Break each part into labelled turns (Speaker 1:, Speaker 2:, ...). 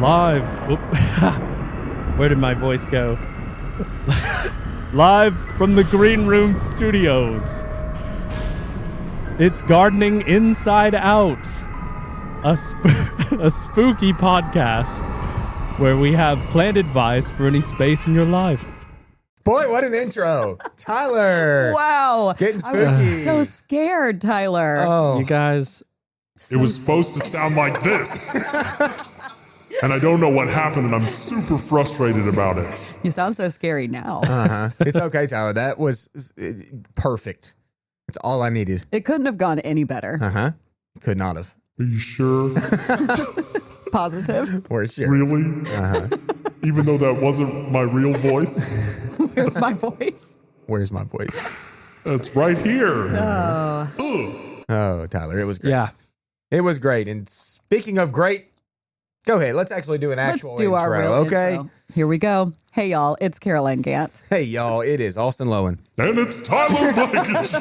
Speaker 1: Live. Where did my voice go? Live from the Green Room Studios. It's Gardening Inside Out, a spooky podcast where we have plant advice for any space in your life.
Speaker 2: Boy, what an intro. Tyler.
Speaker 3: Wow.
Speaker 2: Getting spooky.
Speaker 3: I was so scared, Tyler.
Speaker 2: Oh.
Speaker 1: You guys...
Speaker 4: It was supposed to sound like this. And I don't know what happened, and I'm super frustrated about it.
Speaker 3: You sound so scary now.
Speaker 2: It's okay, Tyler. That was perfect. It's all I needed.
Speaker 3: It couldn't have gone any better.
Speaker 2: Could not have.
Speaker 4: Are you sure?
Speaker 3: Positive.
Speaker 2: We're sure.
Speaker 4: Really? Even though that wasn't my real voice?
Speaker 3: Where's my voice?
Speaker 2: Where's my voice?
Speaker 4: It's right here.
Speaker 2: Oh, Tyler, it was great.
Speaker 1: Yeah.
Speaker 2: It was great. And speaking of great, go ahead. Let's actually do an actual
Speaker 3: Let's do
Speaker 2: intro,
Speaker 3: our real
Speaker 2: okay?
Speaker 3: intro. Here we go. Hey, y'all. It's Caroline Gant.
Speaker 2: Hey, y'all. It is Austin Lowen.
Speaker 4: And it's Tyler Blankenship.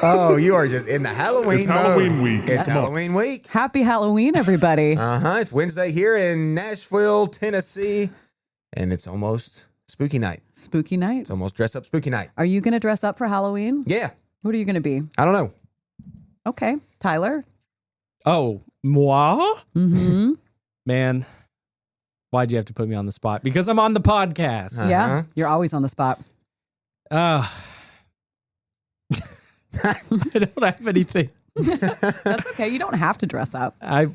Speaker 2: Oh, you are just in the Halloween
Speaker 4: It's Halloween
Speaker 2: mode.
Speaker 4: week.
Speaker 2: It's
Speaker 4: Come on.
Speaker 2: Halloween week.
Speaker 3: Happy Halloween, everybody.
Speaker 2: It's Wednesday here in Nashville, Tennessee, and it's almost spooky night.
Speaker 3: Spooky night.
Speaker 2: It's almost dress up spooky night.
Speaker 3: Are you going to dress up for Halloween?
Speaker 2: Yeah.
Speaker 3: What are you going to be?
Speaker 2: I don't know.
Speaker 3: Okay. Tyler?
Speaker 1: Oh, moi?
Speaker 3: Mm-hmm.
Speaker 1: Man, why'd you have to put me on the spot? Because I'm on the podcast.
Speaker 3: Yeah. You're always on the spot.
Speaker 1: I don't have anything.
Speaker 3: That's okay. You don't have to dress up.
Speaker 1: There's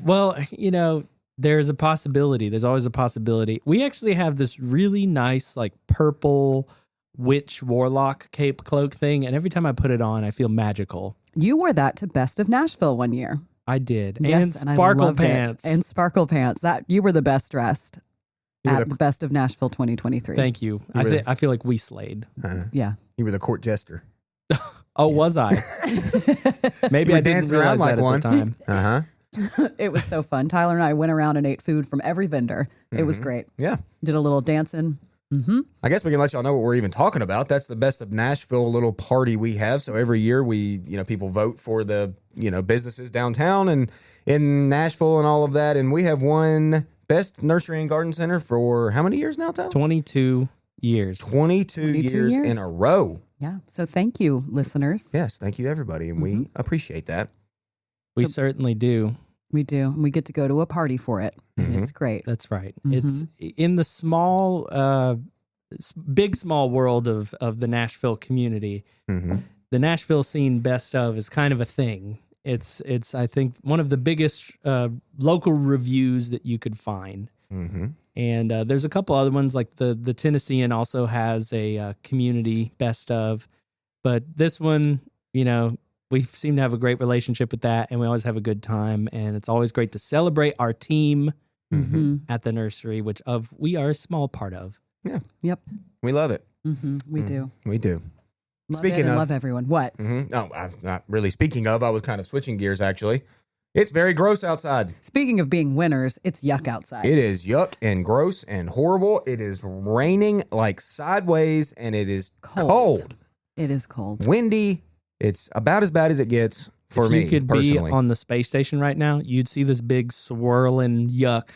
Speaker 1: a possibility. There's always a possibility. We actually have this really nice, like, purple witch warlock cape cloak thing, and every time I put it on, I feel magical.
Speaker 3: You wore that to Best of Nashville one year.
Speaker 1: I did.
Speaker 3: Yes,
Speaker 1: and
Speaker 3: I
Speaker 1: sparkle
Speaker 3: loved it.
Speaker 1: pants.
Speaker 3: And sparkle pants. That you were the best dressed
Speaker 2: You were
Speaker 3: at the Best of Nashville 2023.
Speaker 1: Thank you. I feel like we slayed.
Speaker 3: Yeah.
Speaker 2: You were the court jester.
Speaker 1: Oh, was I? Maybe
Speaker 2: You were
Speaker 1: I didn't
Speaker 2: dancing around
Speaker 1: realize
Speaker 2: like
Speaker 1: that
Speaker 2: one.
Speaker 1: at the time.
Speaker 3: It was so fun. Tyler and I went around and ate food from every vendor. It was great.
Speaker 2: Yeah.
Speaker 3: Did a little dancing.
Speaker 2: I guess we can let y'all know what we're even talking about. That's the Best of Nashville little party we have. So every year people vote for the, businesses downtown and in Nashville and all of that. And we have won Best Nursery and Garden Center for how many years now, Tyler?
Speaker 1: 22 years.
Speaker 2: 22 years in a row.
Speaker 3: Yeah. So thank you, listeners.
Speaker 2: Yes. Thank you, everybody. And we appreciate that.
Speaker 1: We certainly do.
Speaker 3: We do. And we get to go to a party for it. And it's great.
Speaker 1: That's right. It's in the small world of the Nashville community. The Nashville scene best of is kind of a thing. It's I think one of the biggest local reviews that you could find. And there's a couple other ones, like the Tennessean also has a community best of, but this one, we seem to have a great relationship with that, and we always have a good time, and it's always great to celebrate our team at the nursery, which we are a small part of.
Speaker 2: Yeah.
Speaker 3: Yep.
Speaker 2: We love it.
Speaker 3: We do.
Speaker 2: We do.
Speaker 3: Love
Speaker 2: Speaking
Speaker 3: it and
Speaker 2: of-
Speaker 3: love everyone. What?
Speaker 2: No, I'm not really speaking of. I was kind of switching gears, actually. It's very gross outside.
Speaker 3: Speaking of being winners, it's yuck outside.
Speaker 2: It is yuck and gross and horrible. It is raining like sideways, and it is cold.
Speaker 3: It is cold.
Speaker 2: Windy. It's about as bad as it gets for
Speaker 1: if
Speaker 2: me,
Speaker 1: you could
Speaker 2: personally.
Speaker 1: be on the space station right now, you'd see this big swirling yuck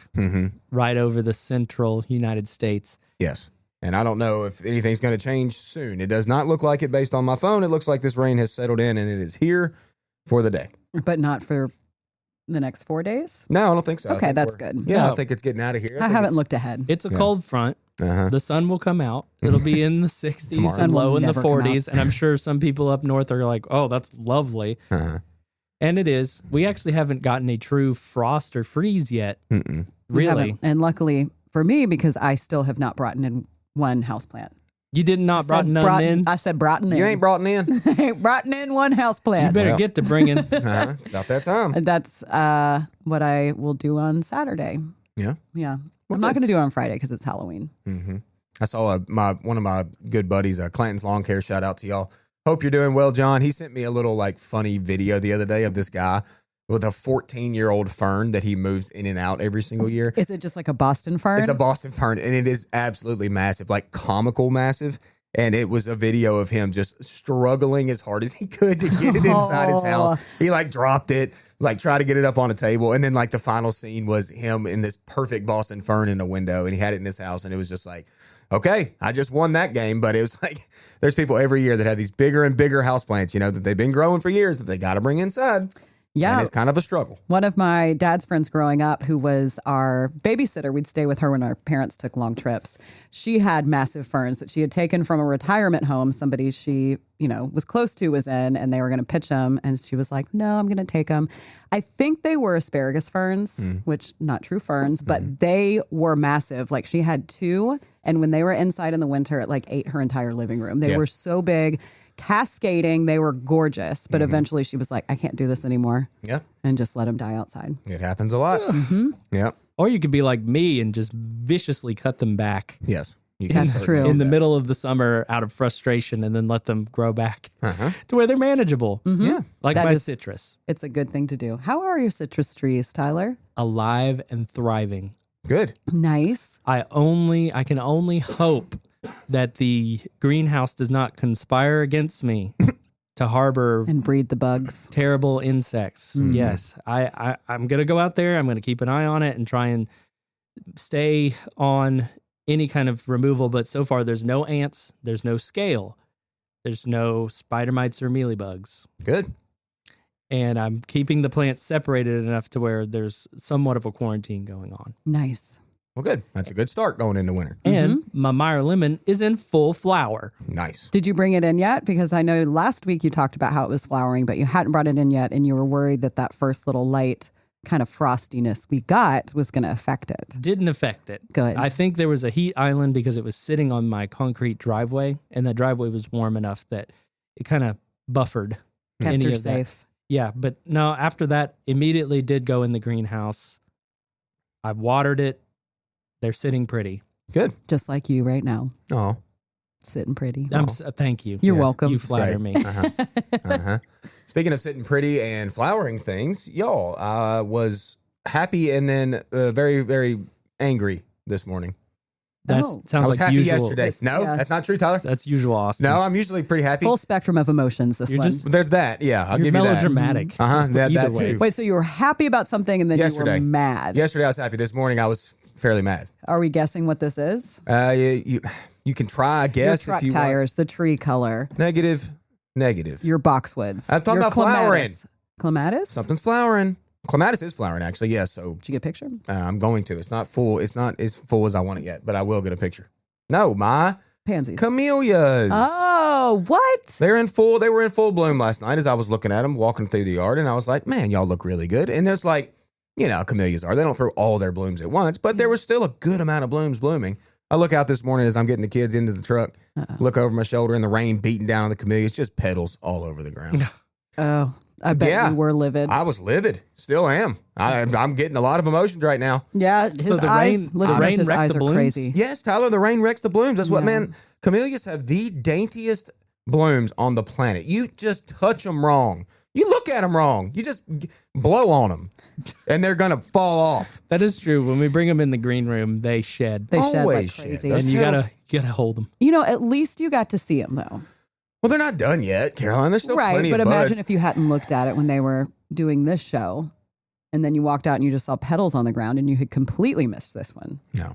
Speaker 1: right over the central United States.
Speaker 2: Yes. And I don't know if anything's going to change soon. It does not look like it based on my phone. It looks like this rain has settled in, and it is here for the day.
Speaker 3: But not for the next 4 days?
Speaker 2: No, I don't think so. I
Speaker 3: Okay,
Speaker 2: think
Speaker 3: that's
Speaker 2: we're-
Speaker 3: good.
Speaker 2: Yeah, I
Speaker 1: No.
Speaker 2: think it's getting out of here.
Speaker 3: I haven't looked ahead.
Speaker 1: It's a cold front. The sun will come out. It'll be in the 60s
Speaker 2: Tomorrow.
Speaker 1: and
Speaker 3: Sun will
Speaker 1: low in the
Speaker 3: never come
Speaker 1: 40s. And I'm sure some people up north are like, oh, that's lovely. And it is. We actually haven't gotten a true frost or freeze yet.
Speaker 3: We
Speaker 1: Really?
Speaker 3: haven't. And luckily for me, because I still have not brought in one houseplant.
Speaker 1: You did not brought none in?
Speaker 3: I said brought in.
Speaker 2: You ain't brought in.
Speaker 3: I ain't brought in one
Speaker 1: You
Speaker 3: houseplant.
Speaker 1: better
Speaker 2: Well.
Speaker 1: get to bringing.
Speaker 2: It's about that time.
Speaker 3: And that's what I will do on Saturday.
Speaker 2: Yeah.
Speaker 3: Yeah. I'm not going to do it on Friday because it's Halloween.
Speaker 2: I saw one of my good buddies, Clanton's Lawn Care. Shout out to y'all. Hope you're doing well, John. He sent me a little funny video the other day of this guy with a 14-year-old fern that he moves in and out every single year.
Speaker 3: Is it just like a Boston fern?
Speaker 2: It's a Boston fern, and it is absolutely massive, like comical massive. And it was a video of him just struggling as hard as he could to get it inside his house. He dropped it, like try to get it up on a table. And then like the final scene was him in this perfect Boston fern in a window, and he had it in his house, and it was just like, okay, I just won that game. But it was like, there's people every year that have these bigger and bigger houseplants, that they've been growing for years that they got to bring inside.
Speaker 3: Yeah.
Speaker 2: And it's kind of a struggle.
Speaker 3: One of my dad's friends growing up, who was our babysitter, we'd stay with her when our parents took long trips. She had massive ferns that she had taken from a retirement home. Somebody she, was close to was in, and they were going to pitch them. And she was like, no, I'm going to take them. I think they were asparagus ferns, which not true ferns, but they were massive. Like she had 2. And when they were inside in the winter, it like ate her entire living room. They were so big. Cascading, they were gorgeous, but eventually she was like, I can't do this anymore.
Speaker 2: Yeah.
Speaker 3: And just let them die outside.
Speaker 2: It happens a lot. Yeah.
Speaker 1: Or you could be like me and just viciously cut them back
Speaker 2: Yes.
Speaker 3: That's true.
Speaker 1: in the middle of the summer out of frustration, and then let them grow back to where they're manageable.
Speaker 2: Yeah.
Speaker 1: Like
Speaker 3: That
Speaker 1: my
Speaker 3: is-
Speaker 1: citrus.
Speaker 3: It's a good thing to do. How are your citrus trees, Tyler?
Speaker 1: Alive and thriving.
Speaker 2: Good.
Speaker 3: Nice.
Speaker 1: I can only hope that the greenhouse does not conspire against me to harbor
Speaker 3: And breed the bugs.
Speaker 1: terrible insects. Yes, I'm going to go out there. I'm going to keep an eye on it and try and stay on any kind of removal. But so far, there's no ants. There's no scale. There's no spider mites or mealybugs.
Speaker 2: Good.
Speaker 1: And I'm keeping the plants separated enough to where there's somewhat of a quarantine going on.
Speaker 3: Nice.
Speaker 2: Well, good. That's a good start going into winter.
Speaker 1: And my Meyer lemon is in full flower.
Speaker 2: Nice.
Speaker 3: Did you bring it in yet? Because I know last week you talked about how it was flowering, but you hadn't brought it in yet, and you were worried that first little light kind of frostiness we got was going to affect it.
Speaker 1: Didn't affect it.
Speaker 3: Good.
Speaker 1: I think there was a heat island because it was sitting on my concrete driveway, and that driveway was warm enough that it kind of buffered
Speaker 3: Kept
Speaker 1: any
Speaker 3: her
Speaker 1: of that.
Speaker 3: safe.
Speaker 1: Yeah, but no, after that, immediately did go in the greenhouse. I've watered it. They're sitting pretty.
Speaker 2: Good.
Speaker 3: Just like you right now.
Speaker 2: Oh.
Speaker 3: Sitting pretty.
Speaker 1: Thank you.
Speaker 3: You're
Speaker 2: Yes,
Speaker 3: welcome.
Speaker 1: You flatter
Speaker 2: great.
Speaker 1: me.
Speaker 2: Speaking of sitting pretty and flowering things, y'all, I was happy and then very, very angry this morning.
Speaker 1: That
Speaker 3: Oh.
Speaker 1: sounds
Speaker 2: I was
Speaker 1: like
Speaker 2: happy
Speaker 1: usual.
Speaker 2: yesterday. No,
Speaker 3: Yeah.
Speaker 2: that's not true, Tyler.
Speaker 1: That's usual, Austin.
Speaker 2: No, I'm usually pretty happy.
Speaker 3: Full spectrum of emotions, this
Speaker 1: You're
Speaker 3: one.
Speaker 1: just-
Speaker 2: There's that. Yeah, I'll
Speaker 1: You're
Speaker 2: give you that.
Speaker 1: melodramatic.
Speaker 2: That
Speaker 1: Either
Speaker 2: way.
Speaker 1: way.
Speaker 3: Wait, so you were happy about something and then
Speaker 2: Yesterday.
Speaker 3: you were mad.
Speaker 2: Yesterday I was happy. This morning I was fairly mad.
Speaker 3: Are we guessing what this is?
Speaker 2: You can try, I guess,
Speaker 3: Your truck
Speaker 2: if you
Speaker 3: tires, the tree color,
Speaker 2: want. Negative.
Speaker 3: your boxwoods.
Speaker 2: I'm talking
Speaker 3: your
Speaker 2: about flowering.
Speaker 3: Clematis?
Speaker 2: Something's flowering. Clematis is flowering, actually. Yes. So
Speaker 3: Did you get a picture?
Speaker 2: I'm going to. It's not full. It's not as full as I want it yet, but I will get a picture. No, my
Speaker 3: Pansies.
Speaker 2: camellias.
Speaker 3: Oh, what?
Speaker 2: They were in full bloom last night as I was looking at them, walking through the yard, and I was like, man, y'all look really good. And it's like, camellias are. They don't throw all their blooms at once, but there was still a good amount of blooms blooming. I look out this morning as I'm getting the kids into the truck, look over my shoulder, and the rain beating down on the camellias, just petals all over the ground.
Speaker 3: Oh, I bet
Speaker 2: Yeah.
Speaker 3: you were livid.
Speaker 2: I was livid. Still am. I'm getting a lot of emotions right now.
Speaker 3: Yeah, his
Speaker 1: So the
Speaker 3: eyes, listeners, his
Speaker 1: rain wrecked
Speaker 3: eyes
Speaker 1: the
Speaker 3: are
Speaker 1: blooms?
Speaker 3: crazy.
Speaker 2: Yes, Tyler, the rain wrecks the blooms. That's what,
Speaker 3: Yeah.
Speaker 2: man, camellias have the daintiest blooms on the planet. You just touch them wrong. You look at them wrong. You just blow on them, and they're going to fall off.
Speaker 1: That is true. When we bring them in the green room, they shed.
Speaker 3: They shed like
Speaker 2: Always shed.
Speaker 3: crazy.
Speaker 2: Those
Speaker 1: and you
Speaker 2: petals-
Speaker 1: gotta hold them.
Speaker 3: At least you got to see him, though.
Speaker 2: Well, they're not done yet, Caroline. There's still
Speaker 3: Right,
Speaker 2: plenty
Speaker 3: but
Speaker 2: of buds.
Speaker 3: imagine if you hadn't looked at it when they were doing this show, and then you walked out and you just saw petals on the ground, and you had completely missed this one.
Speaker 2: No.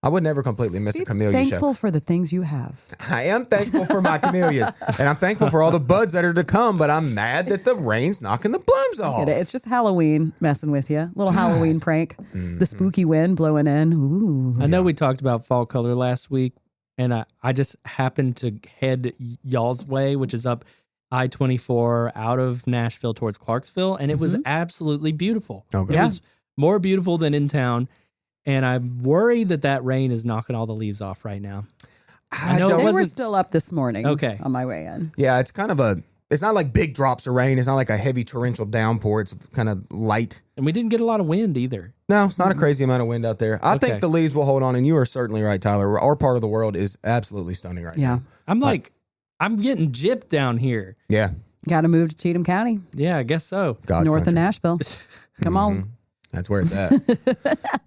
Speaker 2: I would never completely miss
Speaker 3: Be
Speaker 2: a camellia
Speaker 3: thankful
Speaker 2: show.
Speaker 3: for the things you have.
Speaker 2: I am thankful for my camellias, and I'm thankful for all the buds that are to come, but I'm mad that the rain's knocking the blooms off.
Speaker 3: Get it? It's just Halloween messing with you. Little Halloween prank. The spooky wind blowing in. Ooh.
Speaker 1: I know we talked about fall color last week, and I just happened to head y'all's way, which is up I-24 out of Nashville towards Clarksville, and it was absolutely beautiful.
Speaker 2: Okay.
Speaker 1: It
Speaker 3: Yeah.
Speaker 1: was more beautiful than in town, and I'm worried that rain is knocking all the leaves off right now. I know it
Speaker 3: They were
Speaker 1: wasn't
Speaker 3: still up this morning.
Speaker 1: Okay.
Speaker 3: On my way in.
Speaker 2: Yeah, it's kind of it's not like big drops of rain. It's not like a heavy torrential downpour. It's kind of light.
Speaker 1: and we didn't get a lot of wind either.
Speaker 2: No, it's not a crazy amount of wind out there. I
Speaker 1: Okay.
Speaker 2: think the leaves will hold on, and you are certainly right, Tyler. Our part of the world is absolutely stunning right
Speaker 3: Yeah.
Speaker 2: now.
Speaker 1: I'm getting gypped down here.
Speaker 2: Yeah.
Speaker 3: Got to move to Cheatham County,
Speaker 1: Yeah, I guess so.
Speaker 2: God's
Speaker 3: north
Speaker 2: country.
Speaker 3: of Nashville. Come on.
Speaker 2: That's where it's at.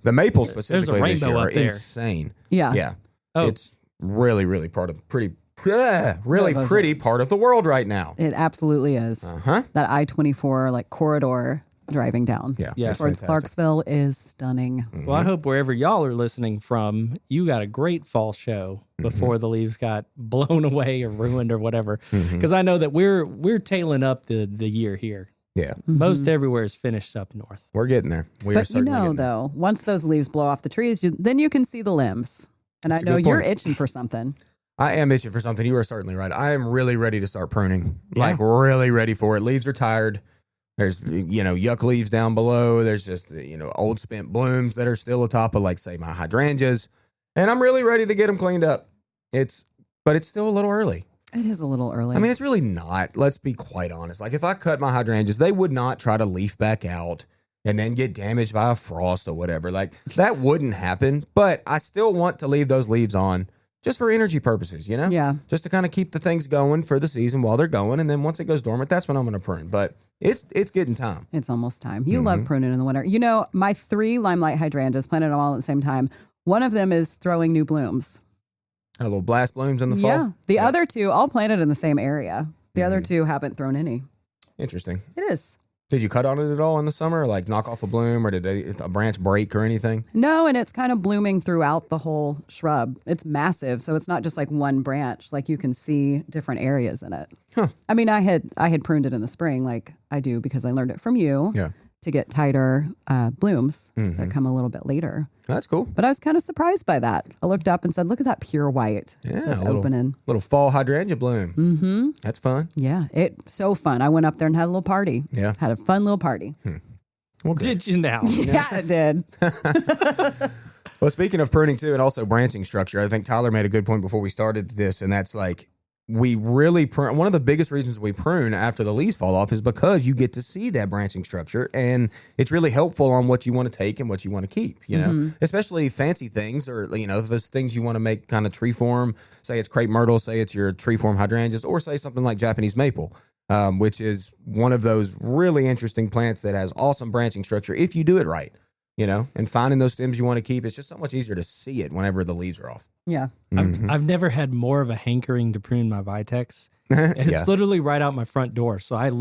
Speaker 2: The maples specifically this
Speaker 1: rainbow
Speaker 2: year are
Speaker 1: up there.
Speaker 2: insane.
Speaker 3: Yeah.
Speaker 2: Yeah.
Speaker 1: Oh.
Speaker 2: It's really, really really pretty part of the world right now.
Speaker 3: It absolutely is.
Speaker 2: Uh-huh.
Speaker 3: That I-24 corridor driving down.
Speaker 2: Yeah.
Speaker 1: Yeah.
Speaker 2: it's
Speaker 3: Towards
Speaker 2: fantastic.
Speaker 3: Clarksville is stunning.
Speaker 1: Well, I hope wherever y'all are listening from, you got a great fall show before the leaves got blown away or ruined or whatever. Because I know that we're tailing up the year here.
Speaker 2: Yeah,
Speaker 1: Most everywhere is finished up north.
Speaker 2: we're getting there. We are
Speaker 3: But you
Speaker 2: certainly
Speaker 3: know,
Speaker 2: getting there.
Speaker 3: though, once those leaves blow off the trees, then you can see the limbs. And
Speaker 2: That's a
Speaker 3: I know
Speaker 2: good
Speaker 3: you're
Speaker 2: point.
Speaker 3: itching for something.
Speaker 2: I am itching for something. You are certainly right. I am really ready to start pruning.
Speaker 1: Yeah.
Speaker 2: Like really ready for it. Leaves are tired. There's yuck leaves down below. There's just old spent blooms that are still atop of like say my hydrangeas, and I'm really ready to get them cleaned up. But it's still a little early.
Speaker 3: It is a little early.
Speaker 2: I mean, it's really not. Let's be quite honest. Like if I cut my hydrangeas, they would not try to leaf back out and then get damaged by a frost or whatever. Like that wouldn't happen. But I still want to leave those leaves on just for energy purposes,
Speaker 3: Yeah.
Speaker 2: just to kind of keep the things going for the season while they're going. And then once it goes dormant, that's when I'm going to prune. But it's getting time.
Speaker 3: It's almost time. You love pruning in the winter. My 3 limelight hydrangeas, planted them all at the same time. One of them is throwing new blooms.
Speaker 2: Got a little blast blooms in the fall.
Speaker 3: Yeah. The other 2, all planted in the same area. The other 2 haven't thrown any.
Speaker 2: Interesting.
Speaker 3: It is.
Speaker 2: Did you cut on it at all in the summer? Or like knock off a bloom or did a branch break or anything?
Speaker 3: No, and it's kind of blooming throughout the whole shrub. It's massive, so it's not just like one branch. Like you can see different areas in it.
Speaker 2: Huh.
Speaker 3: I mean, I had pruned it in the spring, like I do because I learned it from you.
Speaker 2: Yeah.
Speaker 3: To get tighter blooms that come a little bit later.
Speaker 2: That's cool.
Speaker 3: But I was kind of surprised by that. I looked up and said, "Look at that pure white that's
Speaker 2: a little,
Speaker 3: opening."
Speaker 2: little fall hydrangea bloom. Mm-hmm. That's fun.
Speaker 3: Yeah, it's so fun. I went up there and had a little party.
Speaker 2: Yeah.
Speaker 3: Had a fun little party.
Speaker 2: Well, good.
Speaker 1: Did you now?
Speaker 3: Yeah, it did.
Speaker 2: Well, speaking of pruning too, and also branching structure, I think Tyler made a good point before we started this, and that's like we really prune. One of the biggest reasons we prune after the leaves fall off is because you get to see that branching structure, and it's really helpful on what you want to take and what you want to keep. Especially fancy things or those things you want to make kind of tree form. Say it's crepe myrtle, say it's your tree form hydrangeas, or say something like Japanese maple. Which is one of those really interesting plants that has awesome branching structure if you do it right. And finding those stems you want to keep, it's just so much easier to see it whenever the leaves are off.
Speaker 3: Yeah.
Speaker 1: I've never had more of a hankering to prune my Vitex. It's
Speaker 2: Yeah.
Speaker 1: literally right out my front door. So I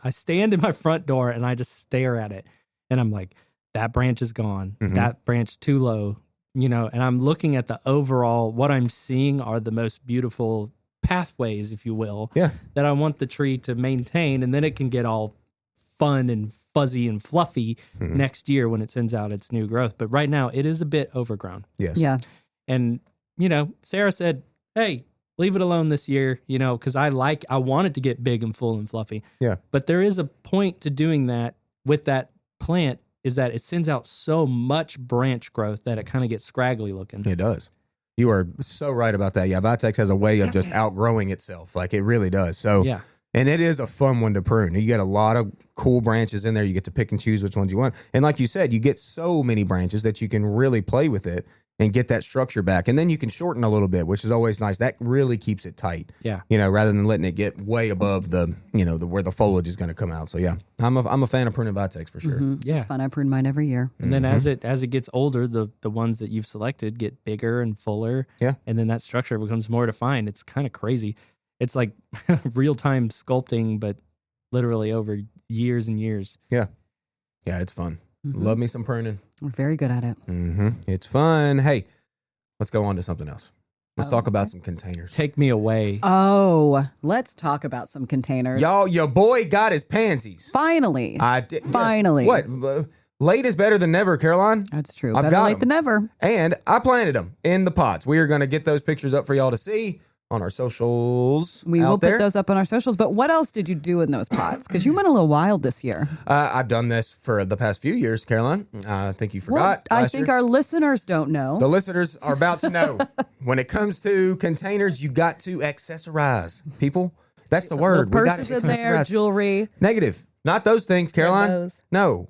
Speaker 1: I stand in my front door and I just stare at it. And I'm like, that branch is gone. That branch too low, and I'm looking at the overall, what I'm seeing are the most beautiful pathways, if you will, that I want the tree to maintain. And then it can get all fun and fuzzy and fluffy next year when it sends out its new growth. But right now it is a bit overgrown.
Speaker 2: Yes.
Speaker 3: Yeah.
Speaker 1: And, Sarah said, hey, leave it alone this year, because I want it to get big and full and fluffy.
Speaker 2: Yeah.
Speaker 1: But there is a point to doing that with that plant is that it sends out so much branch growth that it kind of gets scraggly looking.
Speaker 2: It does. You are so right about that. Yeah, Vitex has a way of just outgrowing itself. Like it really does. So
Speaker 1: Yeah.
Speaker 2: And it is a fun one to prune. You get a lot of cool branches in there. You get to pick and choose which ones you want. And like you said, you get so many branches that you can really play with it and get that structure back. And then you can shorten a little bit, which is always nice. That really keeps it tight.
Speaker 1: Yeah.
Speaker 2: Rather than letting it get way above the where the foliage is going to come out. So yeah, I'm a fan of pruning Vitex for sure.
Speaker 1: Yeah.
Speaker 3: It's fun. I prune mine every year.
Speaker 1: And then as it gets older, the ones that you've selected get bigger and fuller.
Speaker 2: Yeah.
Speaker 1: And then that structure becomes more defined. It's kind of crazy. It's like real-time sculpting, but literally over years and years.
Speaker 2: Yeah. Yeah, it's fun. Love me some pruning.
Speaker 3: We're very good at it.
Speaker 2: It's fun. Hey, let's go on to something else. Let's talk about
Speaker 3: okay.
Speaker 2: some containers.
Speaker 1: Take me away.
Speaker 3: Oh, let's talk about some containers.
Speaker 2: Y'all, your boy got his pansies.
Speaker 3: Finally.
Speaker 2: I did.
Speaker 3: Finally.
Speaker 2: What? Late is better than never, Caroline.
Speaker 3: That's true.
Speaker 2: I've
Speaker 3: Better
Speaker 2: got
Speaker 3: late
Speaker 2: 'em.
Speaker 3: than never.
Speaker 2: And I planted them in the pots. We are going to get those pictures up for y'all to see on our socials.
Speaker 3: We
Speaker 2: out
Speaker 3: will
Speaker 2: there.
Speaker 3: put those up on our socials. But what else did you do in those pots? Because you went a little wild this year.
Speaker 2: I've done this for the past few years, Caroline. I think you forgot.
Speaker 3: I
Speaker 2: last
Speaker 3: think
Speaker 2: year.
Speaker 3: our listeners don't know.
Speaker 2: The listeners are about to know. When it comes to containers, you got to accessorize, people. That's the word.
Speaker 3: Little
Speaker 2: We got
Speaker 3: purses
Speaker 2: to
Speaker 3: in there,
Speaker 2: accessorize.
Speaker 3: jewelry.
Speaker 2: Negative. Not those things, Caroline.
Speaker 3: those.
Speaker 2: No.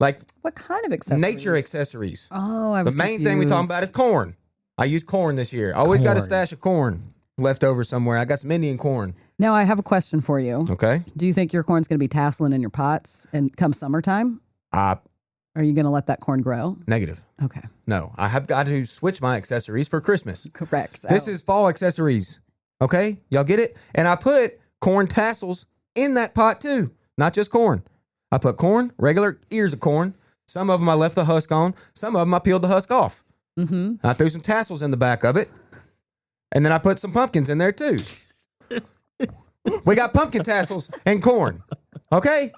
Speaker 2: Like
Speaker 3: What kind of accessories?
Speaker 2: nature accessories.
Speaker 3: Oh, I was
Speaker 2: The main thing we're talking about is corn. I use corn this year. I always got a
Speaker 1: Corn.
Speaker 2: stash of corn left over somewhere. I got some Indian corn.
Speaker 3: Now, I have a question for you.
Speaker 2: Okay.
Speaker 3: Do you think your corn's going to be tasseling in your pots and come summertime? Are you going to let that corn grow?
Speaker 2: Negative.
Speaker 3: Okay.
Speaker 2: No, I have got to switch my accessories for Christmas.
Speaker 3: Correct.
Speaker 2: This is fall accessories. Okay? Y'all get it? And I put corn tassels in that pot too, not just corn. I put corn, regular ears of corn. Some of them I left the husk on. Some of them I peeled the husk off. Mm-hmm. I threw some tassels in the back of it. And then I put some pumpkins in there too. We got pumpkin tassels and corn. Okay?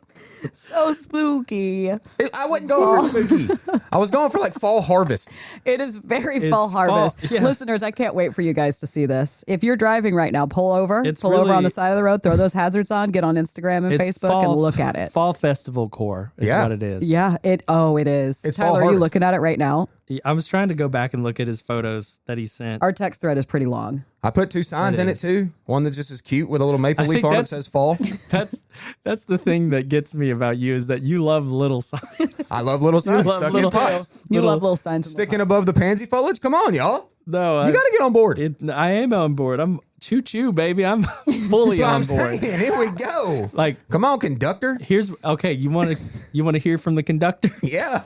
Speaker 3: So spooky.
Speaker 2: I wasn't going for spooky. I was going for like fall harvest.
Speaker 3: It is very fall harvest.
Speaker 1: Yeah.
Speaker 3: Listeners, I can't wait for you guys to see this. If you're driving right now, pull over. Pull over
Speaker 1: really-
Speaker 3: on the side of the road, throw those hazards on, get on Instagram and
Speaker 1: It's
Speaker 3: Facebook and look at it.
Speaker 1: Fall festival core is
Speaker 2: Yeah.
Speaker 1: what it is.
Speaker 3: Yeah, it is.
Speaker 2: It's fall
Speaker 3: Tyler, are you
Speaker 2: harvest.
Speaker 3: looking at it right now?
Speaker 1: I was trying to go back and look at his photos that he sent.
Speaker 3: Our text thread is pretty long.
Speaker 2: I put 2 signs
Speaker 1: It
Speaker 2: in it
Speaker 1: is.
Speaker 2: too. One that just is cute with a little maple
Speaker 1: I
Speaker 2: leaf
Speaker 1: think
Speaker 2: on it that
Speaker 1: that's-
Speaker 2: says fall.
Speaker 1: That's the thing that gets me about you is that you love little signs.
Speaker 2: I love little signs
Speaker 1: love
Speaker 2: stuck
Speaker 1: little-
Speaker 2: in pots.
Speaker 3: You
Speaker 1: Little-
Speaker 3: love little signs. in the
Speaker 2: Sticking above the pansy foliage? Come on, y'all.
Speaker 1: No,
Speaker 2: You got to get on board.
Speaker 1: I am on board. I'm choo choo, baby. I'm fully
Speaker 2: That's
Speaker 1: on
Speaker 2: what I'm
Speaker 1: board.
Speaker 2: saying. Here we go.
Speaker 1: Like,
Speaker 2: Come on, conductor.
Speaker 1: here's okay. You want to hear from the conductor?
Speaker 2: Yeah.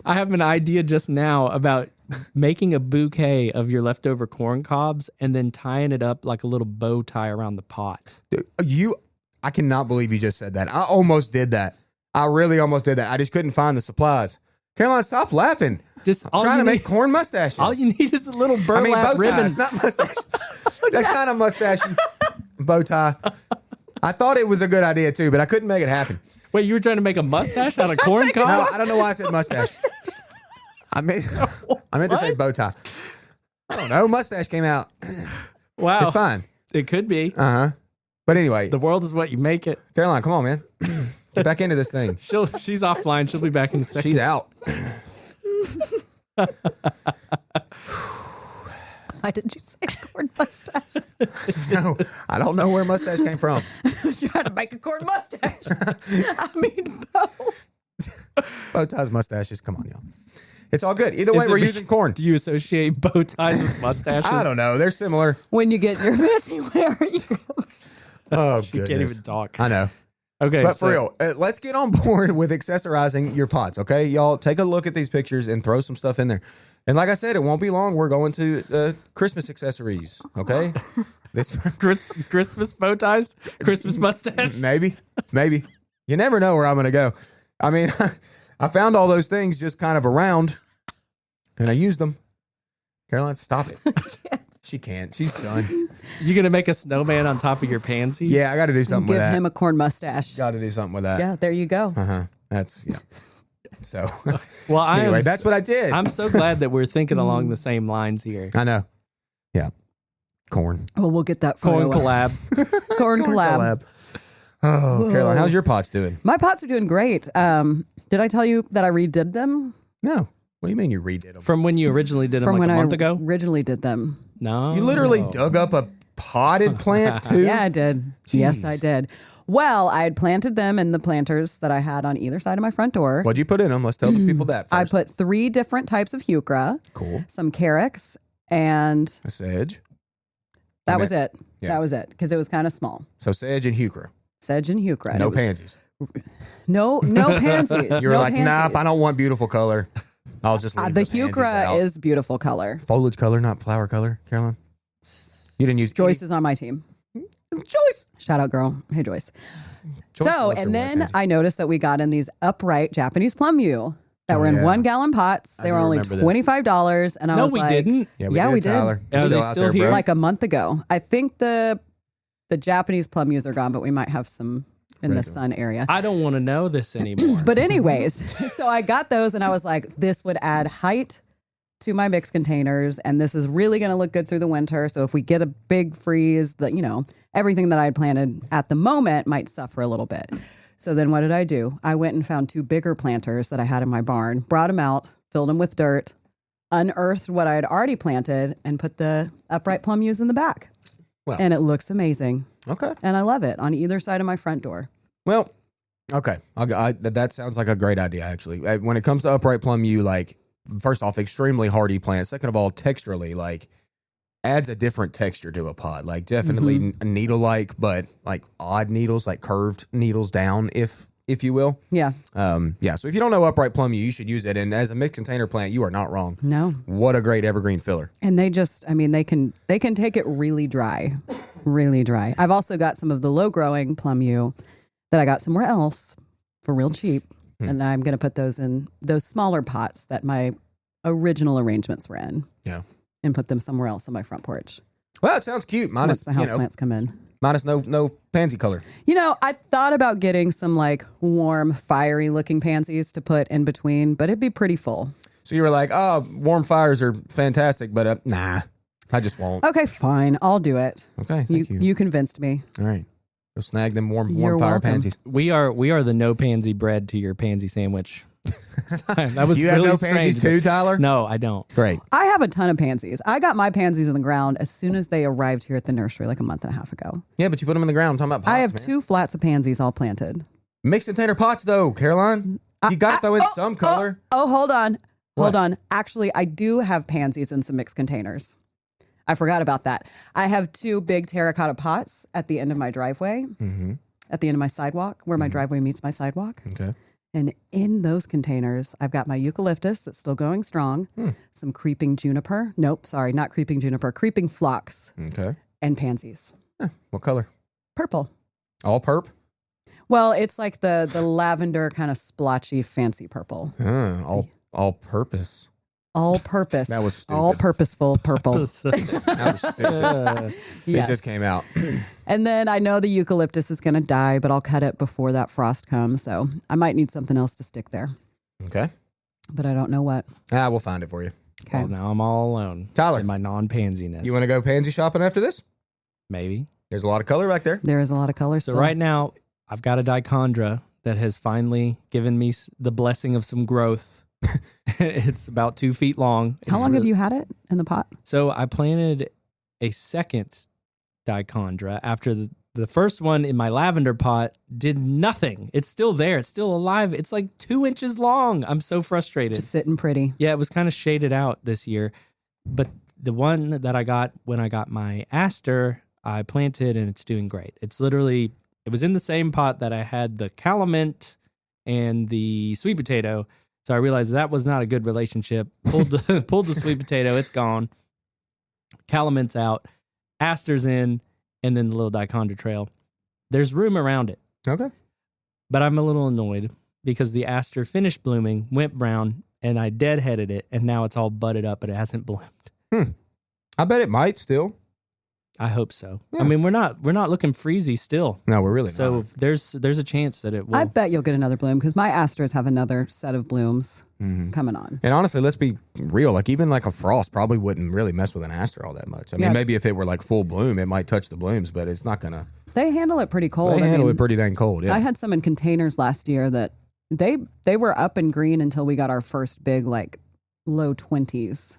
Speaker 1: I have an idea just now about making a bouquet of your leftover corn cobs and then tying it up like a little bow tie around the pot.
Speaker 2: I cannot believe you just said that. I almost did that. I really almost did that. I just couldn't find the supplies. Caroline, stop laughing.
Speaker 1: Just
Speaker 2: I'm trying to make corn mustaches.
Speaker 1: all you need is a little burlap
Speaker 2: bow
Speaker 1: ribbon.
Speaker 2: ties, not mustaches. That kind of mustache bow tie. I thought it was a good idea too, but I couldn't make it happen.
Speaker 1: Wait, you were trying to make a mustache out of corn
Speaker 2: No,
Speaker 1: cobs?
Speaker 2: I don't know why I said mustache. I meant to say bow tie. I don't know. Mustache came out.
Speaker 1: Wow,
Speaker 2: It's fine.
Speaker 1: It could be.
Speaker 2: But anyway,
Speaker 1: The world is what you make it.
Speaker 2: Caroline, come on, man. Get back into this thing.
Speaker 1: She's offline. She'll be back in a second.
Speaker 2: She's out.
Speaker 3: Why did you say corn mustache?
Speaker 2: No, I don't know where mustache came from.
Speaker 3: Trying to make a corn mustache. I mean, bow.
Speaker 2: Bow ties, mustaches. Come on, y'all. It's all good. Either way,
Speaker 1: Is it
Speaker 2: we're
Speaker 1: be-
Speaker 2: using corn.
Speaker 1: Do you associate bow ties with mustaches?
Speaker 2: I don't know. They're similar.
Speaker 3: When you get your fancy wear,
Speaker 2: Oh,
Speaker 1: You
Speaker 2: goodness.
Speaker 1: can't even talk.
Speaker 2: I know.
Speaker 1: Okay,
Speaker 2: But
Speaker 1: so
Speaker 2: for real, let's get on board with accessorizing your pots, okay? Y'all take a look at these pictures and throw some stuff in there. And like I said, it won't be long. We're going to Christmas accessories, okay? This
Speaker 1: Christmas bow ties, Christmas mustache.
Speaker 2: maybe. You never know where I'm going to go. I mean, I found all those things just kind of around, and I used them. Caroline, stop it. She can't. She's done.
Speaker 1: You gonna make a snowman on top of your pansies?
Speaker 2: Yeah, I got to do something
Speaker 3: give
Speaker 2: with that.
Speaker 3: him a corn mustache.
Speaker 2: Got to do something with that.
Speaker 3: Yeah, there you go.
Speaker 2: That's, yeah. So,
Speaker 1: Well,
Speaker 2: anyway, that's what I did.
Speaker 1: I'm so glad that we're thinking along the same lines here.
Speaker 2: I know. Yeah. Corn.
Speaker 3: Well, we'll get that
Speaker 1: Corn
Speaker 3: photo up.
Speaker 1: collab.
Speaker 3: Corn collab.
Speaker 2: Oh, Caroline, how's your pots doing?
Speaker 3: My pots are doing great. Did I tell you that I redid them
Speaker 2: No. What do you mean you redid them?
Speaker 1: From when you originally did them
Speaker 3: from
Speaker 1: like
Speaker 3: when
Speaker 1: a month
Speaker 3: I
Speaker 1: ago?
Speaker 3: originally did them?
Speaker 1: No.
Speaker 2: You literally dug up a potted plant too?
Speaker 3: Yeah, I did. Yes,
Speaker 2: Jeez.
Speaker 3: I did. Well, I had planted them in the planters that I had on either side of my front door.
Speaker 2: What'd you put in them? Let's tell the people that
Speaker 3: I
Speaker 2: first.
Speaker 3: put 3 different types of heuchera,
Speaker 2: Cool.
Speaker 3: some carex, and
Speaker 2: A sedge.
Speaker 3: that was it.
Speaker 2: Yeah.
Speaker 3: That was it because it was kind of small.
Speaker 2: So sedge and heuchera.
Speaker 3: Sedge and heuchera. and
Speaker 2: No
Speaker 3: it was-
Speaker 2: pansies.
Speaker 3: No pansies.
Speaker 2: You were
Speaker 3: no
Speaker 2: like,
Speaker 3: pansies.
Speaker 2: nope, I don't want beautiful color. I'll just leave
Speaker 3: The
Speaker 2: pansies
Speaker 3: heuchera
Speaker 2: out.
Speaker 3: is beautiful color.
Speaker 2: Foliage color, not flower color, Caroline. You didn't use
Speaker 3: Joyce is on my team.
Speaker 2: Joyce.
Speaker 3: Shout out, girl. Hey, Joyce.
Speaker 2: Joyce
Speaker 3: So,
Speaker 2: loves her
Speaker 3: and then
Speaker 2: pansies.
Speaker 3: I noticed that we got in these upright Japanese plum yew that were in
Speaker 2: yeah.
Speaker 3: 1-gallon pots. They
Speaker 2: do
Speaker 3: were only
Speaker 2: remember this.
Speaker 3: $25, and I
Speaker 1: No,
Speaker 3: was
Speaker 1: we
Speaker 3: like,
Speaker 1: didn't.
Speaker 2: Yeah, we did, Tyler.
Speaker 1: Are
Speaker 2: Still
Speaker 1: they
Speaker 2: out
Speaker 1: still
Speaker 2: there,
Speaker 1: here?
Speaker 2: bro.
Speaker 3: like a month ago. I think the Japanese plum yews are gone, but we might have some in the sun area.
Speaker 1: I don't want to know this anymore.
Speaker 3: But anyways, so I got those and I was like, this would add height to my mix containers, and this is really going to look good through the winter. So if we get a big freeze, that everything that I had planted at the moment might suffer a little bit. So then what did I do? I went and found 2 bigger planters that I had in my barn, brought them out, filled them with dirt, unearthed what I had already planted, and put the upright plum yews in the back.
Speaker 2: Well.
Speaker 3: And it looks amazing.
Speaker 2: Okay.
Speaker 3: And I love it on either side of my front door.
Speaker 2: Well, okay. That sounds like a great idea, actually. When it comes to upright plum yew, like, first off, extremely hardy plant. Second of all, texturally, like, adds a different texture to a pot. Like, definitely needle-like, but like odd needles, like curved needles down, if you will.
Speaker 3: Yeah.
Speaker 2: Yeah. So if you don't know upright plum yew, you should use it. And as a mixed container plant, you are not wrong.
Speaker 3: No.
Speaker 2: What a great evergreen filler.
Speaker 3: And they can take it really dry, really dry. I've also got some of the low growing plum yew that I got somewhere else for real cheap. And I'm going to put those in those smaller pots that my original arrangements were in.
Speaker 2: Yeah.
Speaker 3: And put them somewhere else on my front porch.
Speaker 2: Well, it sounds cute.
Speaker 3: Once my houseplants come in.
Speaker 2: Minus no pansy color.
Speaker 3: I thought about getting some like warm, fiery looking pansies to put in between, but it'd be pretty full.
Speaker 2: So you were like, oh, warm fires are fantastic, but nah, I just won't.
Speaker 3: Okay, fine. I'll do it.
Speaker 2: Okay, thank you.
Speaker 3: You convinced me.
Speaker 2: All right. Go snag them warm
Speaker 3: You're
Speaker 2: fire
Speaker 3: welcome.
Speaker 2: pansies.
Speaker 1: We are the no pansy bread to your pansy sandwich. That was
Speaker 2: You
Speaker 1: really
Speaker 2: have no
Speaker 1: strange,
Speaker 2: pansies too, Tyler?
Speaker 1: No, I don't.
Speaker 2: Great.
Speaker 3: I have a ton of pansies. I got my pansies in the ground as soon as they arrived here at the nursery like a month and a half ago.
Speaker 2: Yeah, but you put them in the ground. I'm talking about pots,
Speaker 3: I have
Speaker 2: man.
Speaker 3: 2 flats of pansies all planted.
Speaker 2: Mixed container pots, though, Caroline. You got to throw in some color.
Speaker 3: Oh, hold on. Hold
Speaker 2: What?
Speaker 3: on. Actually, I do have pansies in some mixed containers. I forgot about that. I have 2 big terracotta pots at the end of my driveway, at the end of my sidewalk, where my driveway meets my sidewalk.
Speaker 2: Okay.
Speaker 3: And in those containers, I've got my eucalyptus that's still going strong, some creeping juniper. Nope, sorry, not creeping juniper, creeping phlox,
Speaker 2: Okay.
Speaker 3: and pansies.
Speaker 2: What color?
Speaker 3: Purple.
Speaker 2: All perp?
Speaker 3: Well, it's like the lavender kind of splotchy, fancy purple.
Speaker 2: All purpose.
Speaker 3: All purpose.
Speaker 2: That was stupid.
Speaker 3: All purposeful purple.
Speaker 2: That was stupid.
Speaker 3: Yes.
Speaker 2: It just came out.
Speaker 3: And then I know the eucalyptus is going to die, but I'll cut it before that frost comes. So I might need something else to stick there,
Speaker 2: Okay.
Speaker 3: but I don't know what.
Speaker 2: We'll find it for you.
Speaker 3: Okay.
Speaker 1: Well, now I'm all alone.
Speaker 2: Tyler.
Speaker 1: In my non-pansiness.
Speaker 2: You want to go pansy shopping after this?
Speaker 1: Maybe.
Speaker 2: There's a lot of color back there.
Speaker 3: There is a lot of color.
Speaker 1: So
Speaker 3: still.
Speaker 1: right now, I've got a dichondra that has finally given me the blessing of some growth. It's about 2 feet long.
Speaker 3: How long have you had it in the pot?
Speaker 1: So I planted a second dichondra after the first one in my lavender pot did nothing. It's still there. It's still alive. It's like 2 inches long. I'm so frustrated.
Speaker 3: Just sitting pretty.
Speaker 1: Yeah, it was kind of shaded out this year. But the one that I got when I got my aster, I planted and it's doing great. It's literally, it was in the same pot that I had the calamint and the sweet potato. So I realized that was not a good relationship. Pulled the sweet potato, it's gone. Calamint's out, aster's in, and then the little dichondra trail. There's room around it.
Speaker 2: Okay.
Speaker 1: But I'm a little annoyed because the aster finished blooming, went brown, and I deadheaded it, and now it's all budded up, but it hasn't bloomed.
Speaker 2: I bet it might still.
Speaker 1: I hope so.
Speaker 2: Yeah.
Speaker 1: I mean, we're not looking freezy still.
Speaker 2: No, we're really
Speaker 1: So
Speaker 2: not.
Speaker 1: there's a chance that it will.
Speaker 3: I bet you'll get another bloom because my asters have another set of blooms coming on.
Speaker 2: And honestly, let's be real. Like even like a frost probably wouldn't really mess with an aster all that much. I mean,
Speaker 3: Yeah.
Speaker 2: maybe if it were like full bloom, it might touch the blooms, but it's not gonna.
Speaker 3: They handle it pretty cold.
Speaker 2: They handle it pretty dang cold. Yeah.
Speaker 3: I had some in containers last year that they were up and green until we got our first big like low 20s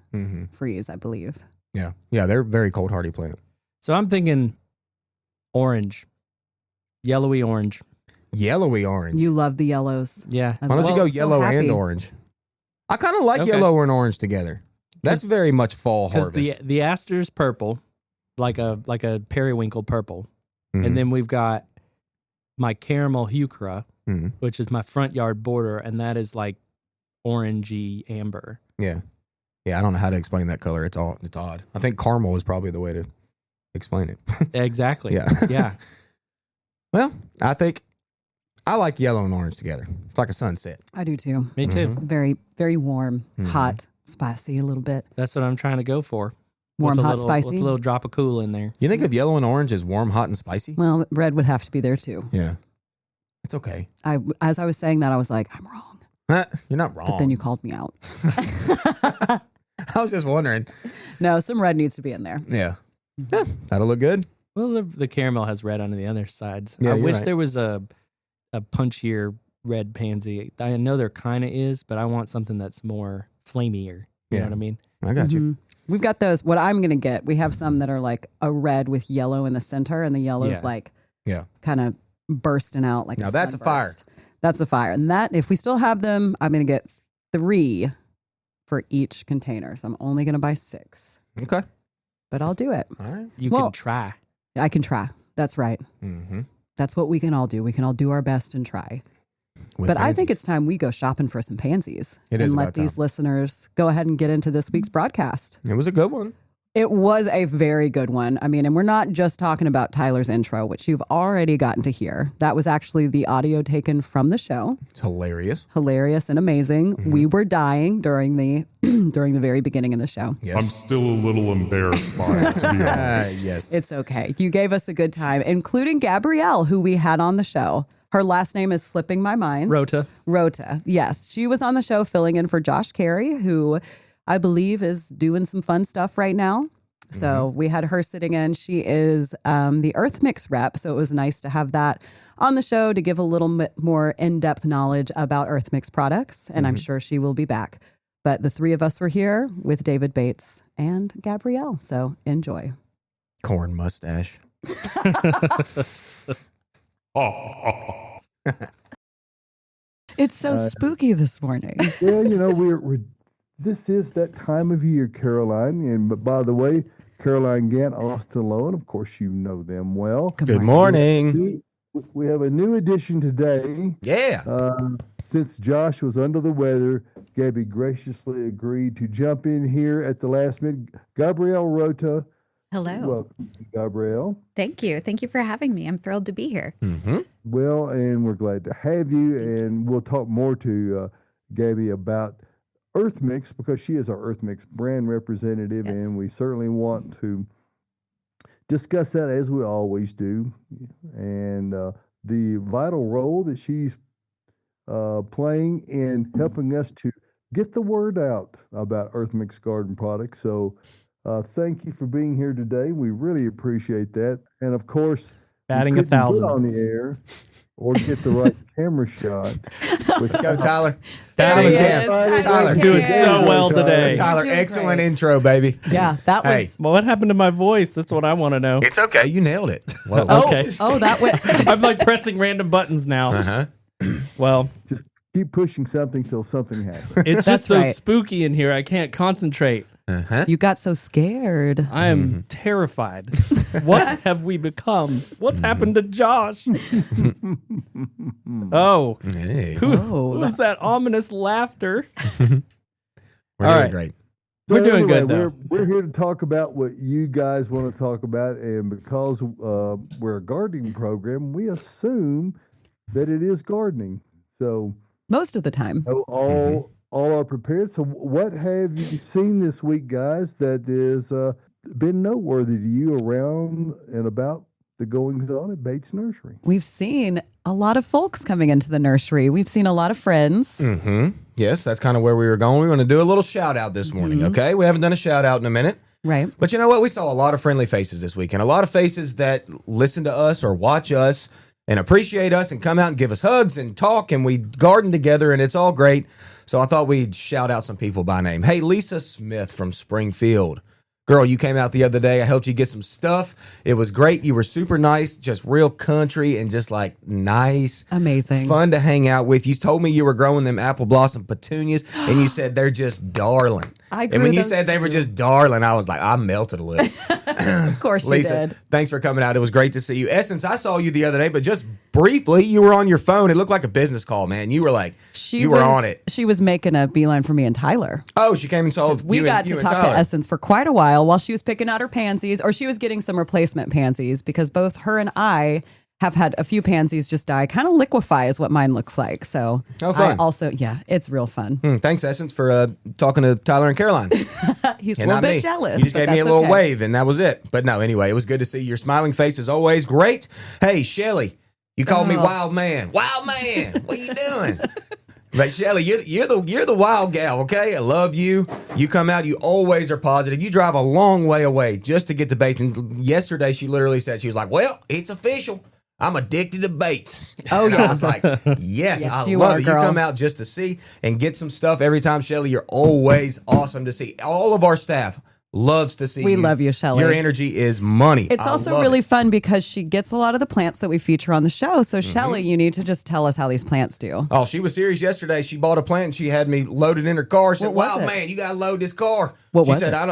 Speaker 3: freeze, I believe.
Speaker 2: Yeah. They're very cold hardy plant.
Speaker 1: So I'm thinking orange, yellowy orange.
Speaker 2: Yellowy orange.
Speaker 3: You love the yellows.
Speaker 1: Yeah.
Speaker 2: Why don't you
Speaker 3: Well,
Speaker 2: go
Speaker 3: I'm so
Speaker 2: yellow
Speaker 3: happy.
Speaker 2: and orange? I kind of like
Speaker 1: Okay.
Speaker 2: yellow and orange together. That's
Speaker 1: 'Cause-
Speaker 2: very much fall
Speaker 1: Because
Speaker 2: harvest.
Speaker 1: the aster's purple, like a periwinkle purple,
Speaker 2: Mhm.
Speaker 1: and then we've got my caramel heuchera,
Speaker 2: Mhm.
Speaker 1: which is my front yard border, and that is like orangey amber.
Speaker 2: Yeah. I don't know how to explain that color. It's odd. I think caramel is probably the way to explain it.
Speaker 1: Exactly.
Speaker 2: Yeah.
Speaker 1: Yeah.
Speaker 2: Well, I think I like yellow and orange together. It's like a sunset.
Speaker 3: I do too.
Speaker 1: Me too.
Speaker 3: Very, very warm, hot, spicy a little bit.
Speaker 1: That's what I'm trying to go for.
Speaker 3: Warm,
Speaker 1: With a
Speaker 3: hot,
Speaker 1: little,
Speaker 3: spicy.
Speaker 1: With a little drop of cool in there.
Speaker 2: You think of yellow and orange as warm, hot, and spicy?
Speaker 3: Well, red would have to be there too.
Speaker 2: Yeah. It's okay.
Speaker 3: As I was saying that, I was like, I'm wrong.
Speaker 2: You're not wrong.
Speaker 3: But then you called me out.
Speaker 2: I was just wondering.
Speaker 3: No, some red needs to be in there.
Speaker 2: Yeah. That'll look good.
Speaker 1: Well, the caramel has red on the other sides.
Speaker 2: Yeah,
Speaker 1: I
Speaker 2: you're
Speaker 1: wish
Speaker 2: right.
Speaker 1: there was a punchier red pansy. I know there kind of is, but I want something that's more flamier. You
Speaker 2: Yeah.
Speaker 1: know what I mean?
Speaker 2: I got you.
Speaker 3: We've got those. What I'm going to get, we have some that are like a red with yellow in the center, and the yellow's
Speaker 1: Yeah.
Speaker 3: like
Speaker 2: Yeah.
Speaker 3: kind of bursting out like
Speaker 2: Now that's a fire.
Speaker 3: sunburst. That's a fire. And that, if we still have them, I'm going to get 3 for each container. So I'm only going to buy 6,
Speaker 2: Okay.
Speaker 3: but I'll do it.
Speaker 2: All right.
Speaker 1: You
Speaker 3: Well-
Speaker 1: can try.
Speaker 3: I can try. That's right.
Speaker 2: Mm-hmm.
Speaker 3: That's what we can all do. We can all do our best and try. But I think it's time we go shopping for some pansies
Speaker 2: It
Speaker 3: and
Speaker 2: is
Speaker 3: let
Speaker 2: about time.
Speaker 3: these listeners go ahead and get into this week's broadcast.
Speaker 2: It was a good one.
Speaker 3: It was a very good one. I mean, and we're not just talking about Tyler's intro, which you've already gotten to hear. That was actually the audio taken from the show.
Speaker 2: It's hilarious.
Speaker 3: Hilarious and amazing. We were dying during the during the very beginning of the show.
Speaker 2: Yes.
Speaker 4: I'm still a little embarrassed by it, to be honest.
Speaker 2: Yes.
Speaker 3: It's okay. You gave us a good time, including Gabrielle, who we had on the show. Her last name is slipping my mind. Rota. Yes. She was on the show filling in for Josh Carey, who I believe is doing some fun stuff right now. So we had her sitting in. She is the Earth Mix rep. So it was nice to have that on the show to give a little bit more in-depth knowledge about Earth Mix products. And I'm sure she will be back. But the three of us were here with David Bates and Gabrielle. So enjoy.
Speaker 2: Corn mustache.
Speaker 3: It's so spooky this morning.
Speaker 5: Well, we're this is that time of year, Caroline. And but by the way, Caroline Gant, Austin Lowen, of course you know them well.
Speaker 2: Good morning.
Speaker 5: We have a new addition today.
Speaker 2: Yeah.
Speaker 5: Since Josh was under the weather, Gabby graciously agreed to jump in here at the last minute. Gabrielle Rota.
Speaker 6: Hello.
Speaker 5: Welcome, Gabrielle.
Speaker 6: Thank you. Thank you for having me. I'm thrilled to be here.
Speaker 5: Well, and we're glad to have you. And we'll talk more to Gabby about Earth Mix because she is our Earth Mix brand representative.
Speaker 6: Yes.
Speaker 5: And we certainly want to discuss that as we always do. And the vital role that she's playing in helping us to get the word out about Earth Mix garden products. So thank you for being here today. We really appreciate that. And of course,
Speaker 1: Batting
Speaker 5: you
Speaker 1: 1,000
Speaker 5: on the air or get the right camera shot.
Speaker 2: Go, Tyler.
Speaker 3: There he
Speaker 2: Tyler,
Speaker 3: is.
Speaker 2: Tyler.
Speaker 1: You're doing so well today.
Speaker 2: Tyler,
Speaker 3: You're doing
Speaker 2: excellent
Speaker 3: great.
Speaker 2: intro, baby.
Speaker 3: Yeah, that was.
Speaker 2: Hey.
Speaker 1: Well, what happened to my voice? That's what I want to know.
Speaker 2: It's okay. You nailed it. Whoa.
Speaker 1: Okay.
Speaker 3: Oh, that went.
Speaker 1: I'm like pressing random buttons now.
Speaker 2: Uh-huh.
Speaker 1: Well,
Speaker 5: Just keep pushing something till something happens.
Speaker 1: it's
Speaker 3: That's
Speaker 1: just so
Speaker 3: right.
Speaker 1: spooky in here. I can't concentrate.
Speaker 3: You got so scared.
Speaker 1: I am terrified. What have we become? What's happened to Josh? Oh,
Speaker 2: Hey.
Speaker 1: who's that ominous laughter?
Speaker 2: We're
Speaker 1: All
Speaker 2: doing
Speaker 1: right.
Speaker 2: great.
Speaker 1: We're doing good, though.
Speaker 5: We're here to talk about what you guys want to talk about, and because we're a gardening program, we assume that it is gardening. So
Speaker 3: Most of the time.
Speaker 5: all are prepared. So what have you seen this week, guys, that is been noteworthy to you around and about the goings on at Bates Nursery?
Speaker 3: We've seen a lot of folks coming into the nursery. We've seen a lot of friends.
Speaker 2: Yes, that's kind of where we were going. We want to do a little shout out this morning, okay? We haven't done a shout out in a minute.
Speaker 3: Right.
Speaker 2: But you know what? We saw a lot of friendly faces this week, and a lot of faces that listen to us or watch us and appreciate us and come out and give us hugs and talk, and we garden together, and it's all great. So I thought we'd shout out some people by name. Hey, Lisa Smith from Springfield. Girl, you came out the other day. I helped you get some stuff. It was great. You were super nice, just real country and just like nice.
Speaker 3: Amazing.
Speaker 2: Fun to hang out with. You told me you were growing them apple blossom petunias and you said they're just darling.
Speaker 3: I grew
Speaker 2: And when you
Speaker 3: those
Speaker 2: said they were just darling, I was like, I melted a little.
Speaker 3: Of course you
Speaker 2: Lisa,
Speaker 3: did.
Speaker 2: thanks for coming out. It was great to see you. Essence, I saw you the other day, but just briefly, you were on your phone. It looked like a business call, man. You were like, you were on it.
Speaker 3: She was making a beeline for me and Tyler.
Speaker 2: Oh, she came and saw
Speaker 3: We
Speaker 2: you
Speaker 3: got
Speaker 2: and, you
Speaker 3: to
Speaker 2: and
Speaker 3: talk to
Speaker 2: Tyler.
Speaker 3: Essence for quite a while she was picking out her pansies, or she was getting some replacement pansies, because both her and I have had a few pansies just die. Kind of liquefy is what mine looks like. So
Speaker 2: Oh, fun.
Speaker 3: I also, yeah, it's real fun.
Speaker 2: Thanks, Essence, for talking to Tyler and Caroline.
Speaker 3: He's a
Speaker 2: And
Speaker 3: little
Speaker 2: not
Speaker 3: bit
Speaker 2: me.
Speaker 3: jealous.
Speaker 2: You just
Speaker 3: but
Speaker 2: gave me a
Speaker 3: that's
Speaker 2: little
Speaker 3: okay.
Speaker 2: wave, and that was it. But no, anyway, it was good to see your smiling face as always. Great. Hey, Shelly, you called me wild man. Wild man, what are you doing? But Shelly, you're the wild gal, okay? I love you. You come out, you always are positive. You drive a long way away just to get to Bates. And yesterday, she literally said, she was like, well, it's official. I'm addicted to Bates.
Speaker 3: Oh,
Speaker 2: And
Speaker 3: yeah.
Speaker 2: I was like, yes, I
Speaker 3: you
Speaker 2: love
Speaker 3: are,
Speaker 2: it.
Speaker 3: girl.
Speaker 2: You come out just to see and get some stuff every time, Shelly. You're always awesome to see. All of our staff loves to see
Speaker 3: We
Speaker 2: you.
Speaker 3: love you, Shelly.
Speaker 2: Your energy is money.
Speaker 3: It's
Speaker 2: I
Speaker 3: also
Speaker 2: love
Speaker 3: really
Speaker 2: it.
Speaker 3: fun because she gets a lot of the plants that we feature on the show. So,
Speaker 2: Mm-hmm.
Speaker 3: Shelly, you need to just tell us how these plants do.
Speaker 2: Oh, she was serious yesterday. She bought a plant and she had me loaded in her car. She said,
Speaker 3: What was
Speaker 2: wow,
Speaker 3: it?
Speaker 2: man, you got to load this car.
Speaker 3: What
Speaker 2: she
Speaker 3: was
Speaker 2: said,
Speaker 3: it?
Speaker 2: I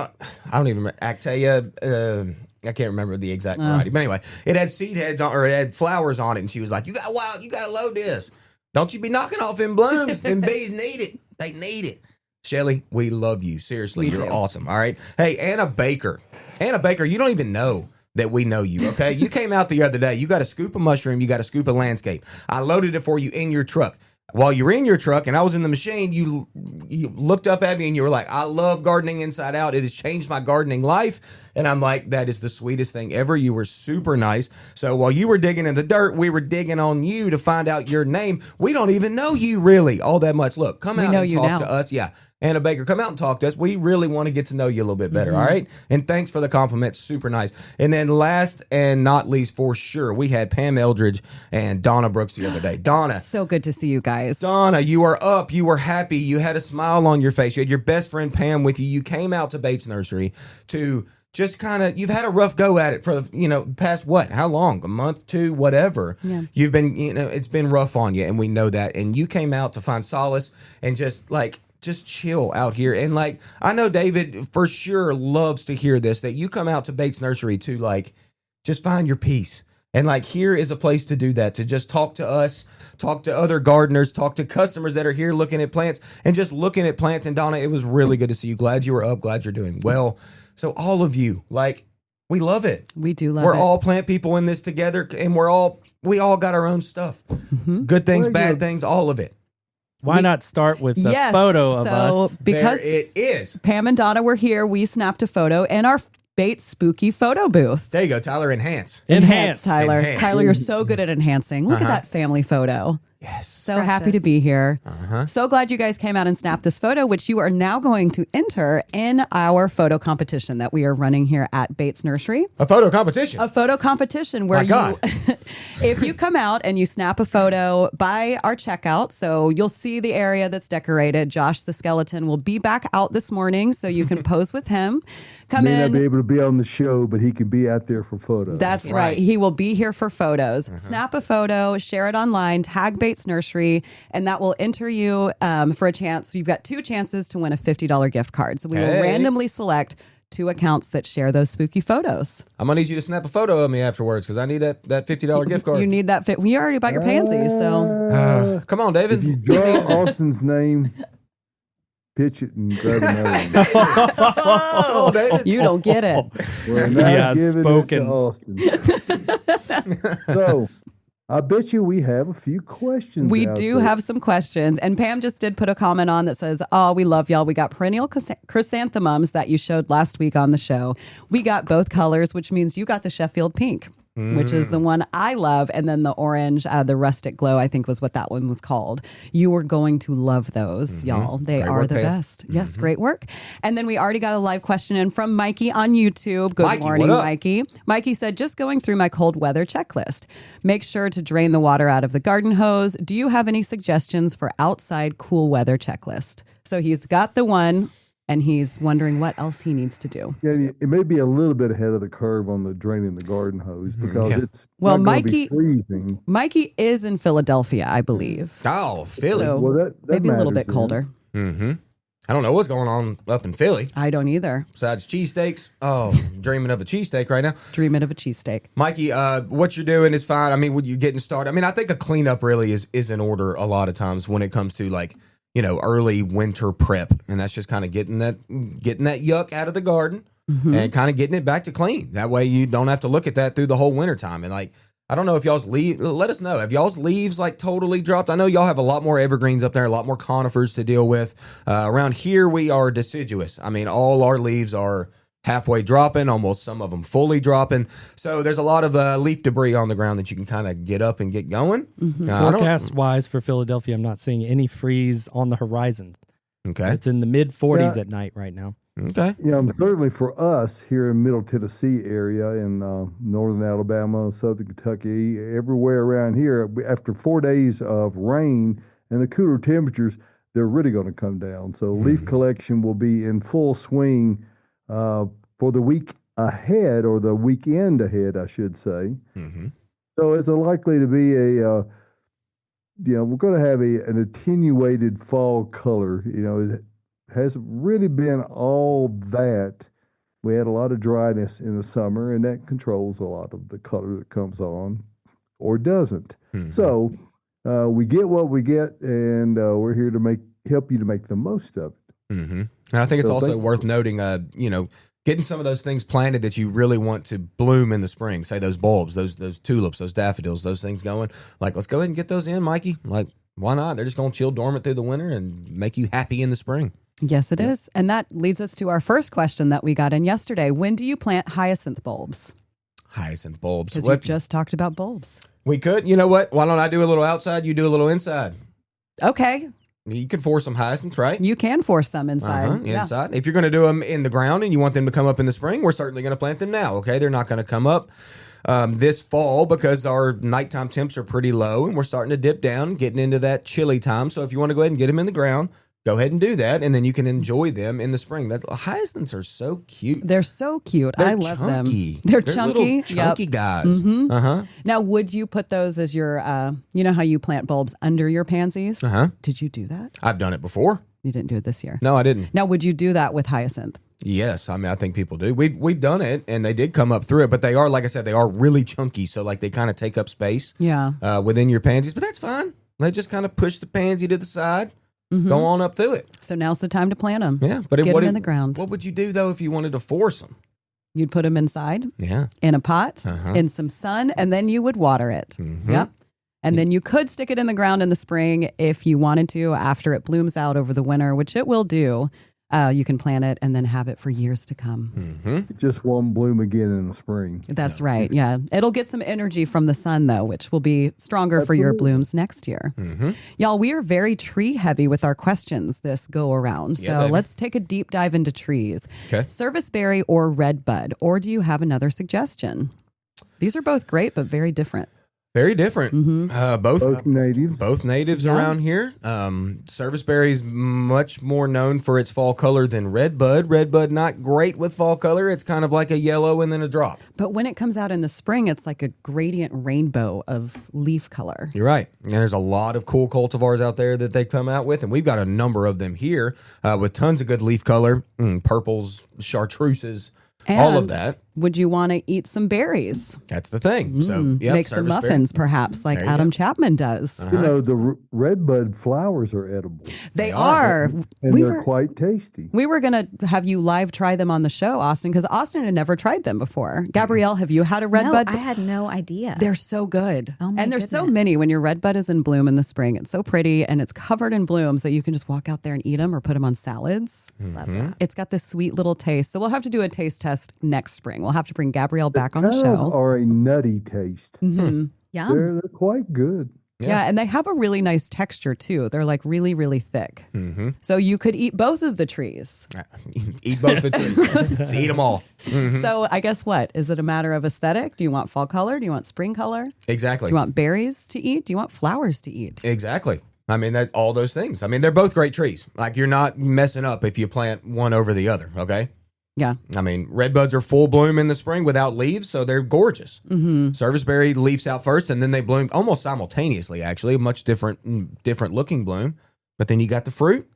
Speaker 2: don't even remember. Actea, I can't remember the exact variety. But anyway, it had seed heads on, or it had flowers on it. And she was like, you got to load this. Don't you be knocking off them blooms. Them bees need it. They need it. Shelly, we love you. Seriously, you're
Speaker 3: do.
Speaker 2: awesome. All right. Hey, Anna Baker. Anna Baker, you don't even know that we know you, okay? You came out the other day. You got a scoop of mushroom. You got a scoop of landscape. I loaded it for you in your truck. While you were in your truck and I was in the machine, you looked up at me and you were like, I love gardening inside out. It has changed my gardening life. And I'm like, that is the sweetest thing ever. You were super nice. So while you were digging in the dirt, we were digging on you to find out your name. We don't even know you really all that much. Look, come out and talk to us. Yeah. Anna Baker, come out and talk to us. We really want to get to know you a little bit better. All right. And thanks for the compliment. Super nice. And then last and not least, for sure, we had Pam Eldridge and Donna Brooks the other day. Donna.
Speaker 3: So good to see you guys.
Speaker 2: Donna, you are up. You were happy. You had a smile on your face. You had your best friend Pam with you. You came out to Bates Nursery to just kind of, you've had a rough go at it for, past what? How long? A month, two, whatever.
Speaker 3: Yeah.
Speaker 2: You've been, it's been rough on you, and we know that. And you came out to find solace and just chill out here. And I know David for sure loves to hear this, that you come out to Bates Nursery to just find your peace. And here is a place to do that, to just talk to us, talk to other gardeners, talk to customers that are here looking at plants and just looking at plants. And Donna, it was really good to see you. Glad you were up. Glad you're doing well. So all of you, we love it.
Speaker 3: We do love it.
Speaker 2: We're all plant people in this together, and we all got our own stuff. Good things, bad things, all of it.
Speaker 1: Why not start with a photo of us?
Speaker 3: Because
Speaker 2: there it is.
Speaker 3: Pam and Donna were here, we snapped a photo in our Bates Spooky photo booth.
Speaker 2: There you go, Tyler. Enhance,
Speaker 3: Tyler.
Speaker 2: Enhance.
Speaker 3: Tyler, you're so good at enhancing. Look at that family photo.
Speaker 2: Yes.
Speaker 3: So happy to be here. So glad you guys came out and snapped this photo, which you are now going to enter in our photo competition that we are running here at Bates Nursery.
Speaker 2: A photo competition.
Speaker 3: A photo competition where if you come out and you snap a photo by our checkout, so you'll see the area that's decorated. Josh the skeleton will be back out this morning, so you can pose with him.
Speaker 5: May not be able to be on the show, but he can be out there for photos.
Speaker 3: That's right. He will be here for photos. Snap a photo, share it online, tag Bates Nursery, and that will enter you for a chance. You've got 2 chances to win a $50 gift card. So we will randomly select 2 accounts that share those spooky photos.
Speaker 2: I'm going to need you to snap a photo of me afterwards because I need that $50 gift card.
Speaker 3: You need that fit. We already bought your pansies, so.
Speaker 2: Come on, David.
Speaker 5: If you draw Austin's name, pitch it and grab another one.
Speaker 2: Oh, David.
Speaker 3: You don't get it.
Speaker 5: We're not giving
Speaker 1: spoken.
Speaker 5: it to Austin. So, I bet you we have a few questions.
Speaker 3: We
Speaker 5: out
Speaker 3: do
Speaker 5: there.
Speaker 3: have some questions. And Pam just did put a comment on that says, oh, we love y'all. We got perennial chrysanthemums that you showed last week on the show. We got both colors, which means you got the Sheffield pink, which is the one I love. And then the orange, the rustic glow, I think was what that one was called. You are going to love those, y'all. They
Speaker 2: Great
Speaker 3: are
Speaker 2: work,
Speaker 3: the
Speaker 2: Pam.
Speaker 3: best. Yes, great work. And then we already got a live question in from Mikey on YouTube. Good
Speaker 2: Mikey,
Speaker 3: morning,
Speaker 2: what up?
Speaker 3: Mikey. Mikey said, just going through my cold weather checklist. Make sure to drain the water out of the garden hose. Do you have any suggestions for outside cool weather checklist? So he's got the one, and he's wondering what else he needs to do.
Speaker 5: Yeah, it may be a little bit ahead of the curve on the draining the garden hose because it's
Speaker 3: Well,
Speaker 5: not gonna
Speaker 3: Mikey-
Speaker 5: be freezing.
Speaker 3: Mikey is in Philadelphia, I believe.
Speaker 2: Oh, Philly.
Speaker 3: So
Speaker 5: Well, that
Speaker 3: maybe a little
Speaker 5: matters
Speaker 3: bit colder.
Speaker 2: I don't know what's going on up in Philly
Speaker 3: I don't either.
Speaker 2: besides cheesesteaks. Oh, dreaming of a cheesesteak right now.
Speaker 3: Dreaming of a cheesesteak.
Speaker 2: Mikey, what you're doing is fine. I mean, when you're getting started, I mean, I think a cleanup really is in order a lot of times when it comes to early winter prep, and that's just kind of getting that yuck out of the garden and kind of getting it back to clean. That way you don't have to look at that through the whole winter time. And I don't know if y'all's let us know. Have y'all's leaves totally dropped? I know y'all have a lot more evergreens up there, a lot more conifers to deal with. Around here, we are deciduous. I mean, all our leaves are halfway dropping, almost some of them fully dropping. So there's a lot of leaf debris on the ground that you can kind of get up and get going.
Speaker 1: Forecast wise for Philadelphia, I'm not seeing any freeze on the horizon.
Speaker 2: Okay.
Speaker 1: It's in the mid 40s at night right now.
Speaker 2: Okay.
Speaker 5: Certainly for us here in Middle Tennessee area, in northern Alabama, southern Kentucky, everywhere around here, after 4 days of rain and the cooler temperatures, they're really going to come down. So leaf collection will be in full swing for the week ahead, or the weekend ahead, I should say. So it's likely to be we're going to have an attenuated fall color. It hasn't really been all that. We had a lot of dryness in the summer, and that controls a lot of the color that comes on or doesn't. So we get what we get, and we're here to help you to make the most of it.
Speaker 2: Mm-hmm. And I think it's
Speaker 5: So
Speaker 2: also
Speaker 5: thank-
Speaker 2: worth noting, getting some of those things planted that you really want to bloom in the spring. Say those bulbs, those tulips, those daffodils, those things going. Like, let's go ahead and get those in, Mikey. Like, why not? They're just going to chill dormant through the winter and make you happy in the spring.
Speaker 3: Yes, it is. And that leads us to our first question that we got in yesterday. When do you plant hyacinth bulbs?
Speaker 2: Hyacinth bulbs.
Speaker 3: Because you just talked about bulbs.
Speaker 2: We could. You know what? Why don't I do a little outside? You do a little inside.
Speaker 3: Okay.
Speaker 2: You could force some hyacinths, right?
Speaker 3: You can force some inside.
Speaker 2: Inside. If you're going to do them in the ground and you want them to come up in the spring, we're certainly going to plant them now. Okay, they're not going to come up this fall because our nighttime temps are pretty low and we're starting to dip down, getting into that chilly time. So if you want to go ahead and get them in the ground, go ahead and do that, and then you can enjoy them in the spring. Hyacinths are so cute.
Speaker 3: They're so cute.
Speaker 2: They're
Speaker 3: I love
Speaker 2: chunky.
Speaker 3: them. They're
Speaker 2: chunky.
Speaker 3: chunky.
Speaker 2: Chunky guys.
Speaker 3: Mhm.
Speaker 2: Uh-huh.
Speaker 3: Now, would you put those as your, you know how you plant bulbs under your pansies?
Speaker 2: Uh-huh.
Speaker 3: Did you do that?
Speaker 2: I've done it before.
Speaker 3: You didn't do it this year.
Speaker 2: No, I didn't.
Speaker 3: Now, would you do that with hyacinth?
Speaker 2: Yes, I mean, I think people do. We've done it, and they did come up through it, but they are, like I said, they are really chunky, so like they kind of take up space within your pansies, but that's fine. They just kind of push the pansy to the side, go on up through it.
Speaker 3: So now's the time to plant them.
Speaker 2: Yeah, but
Speaker 3: Get them in the ground.
Speaker 2: What would you do, though, if you wanted to force them?
Speaker 3: You'd put them inside
Speaker 2: Yeah.
Speaker 3: in a pot,
Speaker 2: Uh-huh.
Speaker 3: in some sun, and then you would water it.
Speaker 2: Mhm.
Speaker 3: Yep. And then you could stick it in the ground in the spring if you wanted to after it blooms out over the winter, which it will do. You can plant it and then have it for years to come.
Speaker 2: Mm-hmm.
Speaker 5: Just won't bloom again in the spring.
Speaker 3: That's right. Yeah. It'll get some energy from the sun, though, which will be stronger for your blooms next year.
Speaker 2: Mm-hmm.
Speaker 3: Y'all, we are very tree heavy with our questions this go around.
Speaker 2: Yeah,
Speaker 3: So
Speaker 2: baby.
Speaker 3: let's take a deep dive into trees.
Speaker 2: Okay.
Speaker 3: Serviceberry or redbud, or do you have another suggestion? These are both great, but very different.
Speaker 2: Very different.
Speaker 5: Both natives.
Speaker 2: Both natives around here. Serviceberry is much more known for its fall color than redbud. Redbud not great with fall color. It's kind of like a yellow and then a drop.
Speaker 3: But when it comes out in the spring, it's like a gradient rainbow of leaf color.
Speaker 2: You're right. And there's a lot of cool cultivars out there that they come out with, and we've got a number of them here with tons of good leaf color, purples, chartreuses, all of
Speaker 3: And
Speaker 2: that.
Speaker 3: Would you want to eat some berries?
Speaker 2: That's the thing. So, yeah,
Speaker 3: Make some muffins, perhaps, like
Speaker 2: There you
Speaker 3: Adam
Speaker 2: go.
Speaker 3: Chapman does.
Speaker 5: You know, the redbud flowers are edible,
Speaker 3: They are.
Speaker 5: and
Speaker 3: We
Speaker 5: they're
Speaker 3: were
Speaker 5: quite tasty.
Speaker 3: we were gonna have you live try them on the show, Austin, because Austin had never tried them before. Gabrielle, have you had a
Speaker 6: No,
Speaker 3: redbud?
Speaker 6: I had no idea.
Speaker 3: They're so good.
Speaker 6: Oh, my
Speaker 3: and there's so
Speaker 6: goodness.
Speaker 3: many when your redbud is in bloom in the spring. It's so pretty and it's covered in blooms that you can just walk out there and eat them or put them on salads.
Speaker 6: Love that.
Speaker 3: It's got this sweet little taste. So we'll have to do a taste test next spring. We'll have to bring Gabrielle back on the
Speaker 5: Kind
Speaker 3: show.
Speaker 5: of are a nutty taste.
Speaker 3: Mhm.
Speaker 6: Yum.
Speaker 5: They're quite good.
Speaker 3: Yeah, and they have a really nice texture too. They're like really, really thick.
Speaker 2: Mm-hmm.
Speaker 3: So you could eat both of the trees.
Speaker 2: Eat both the trees. Eat them all.
Speaker 3: So I guess what? Is it a matter of aesthetic? Do you want fall color? Do you want spring color?
Speaker 2: Exactly.
Speaker 3: Do you want berries to eat? Do you want flowers to eat?
Speaker 2: Exactly. I mean, that's all those things. I mean, they're both great trees. Like, you're not messing up if you plant one over the other, okay?
Speaker 3: Yeah.
Speaker 2: I mean, redbuds are full bloom in the spring without leaves, so they're gorgeous.
Speaker 3: Mm-hmm.
Speaker 2: Serviceberry leaves out first, and then they bloom almost simultaneously, actually. A much different looking bloom. But then you got the fruit,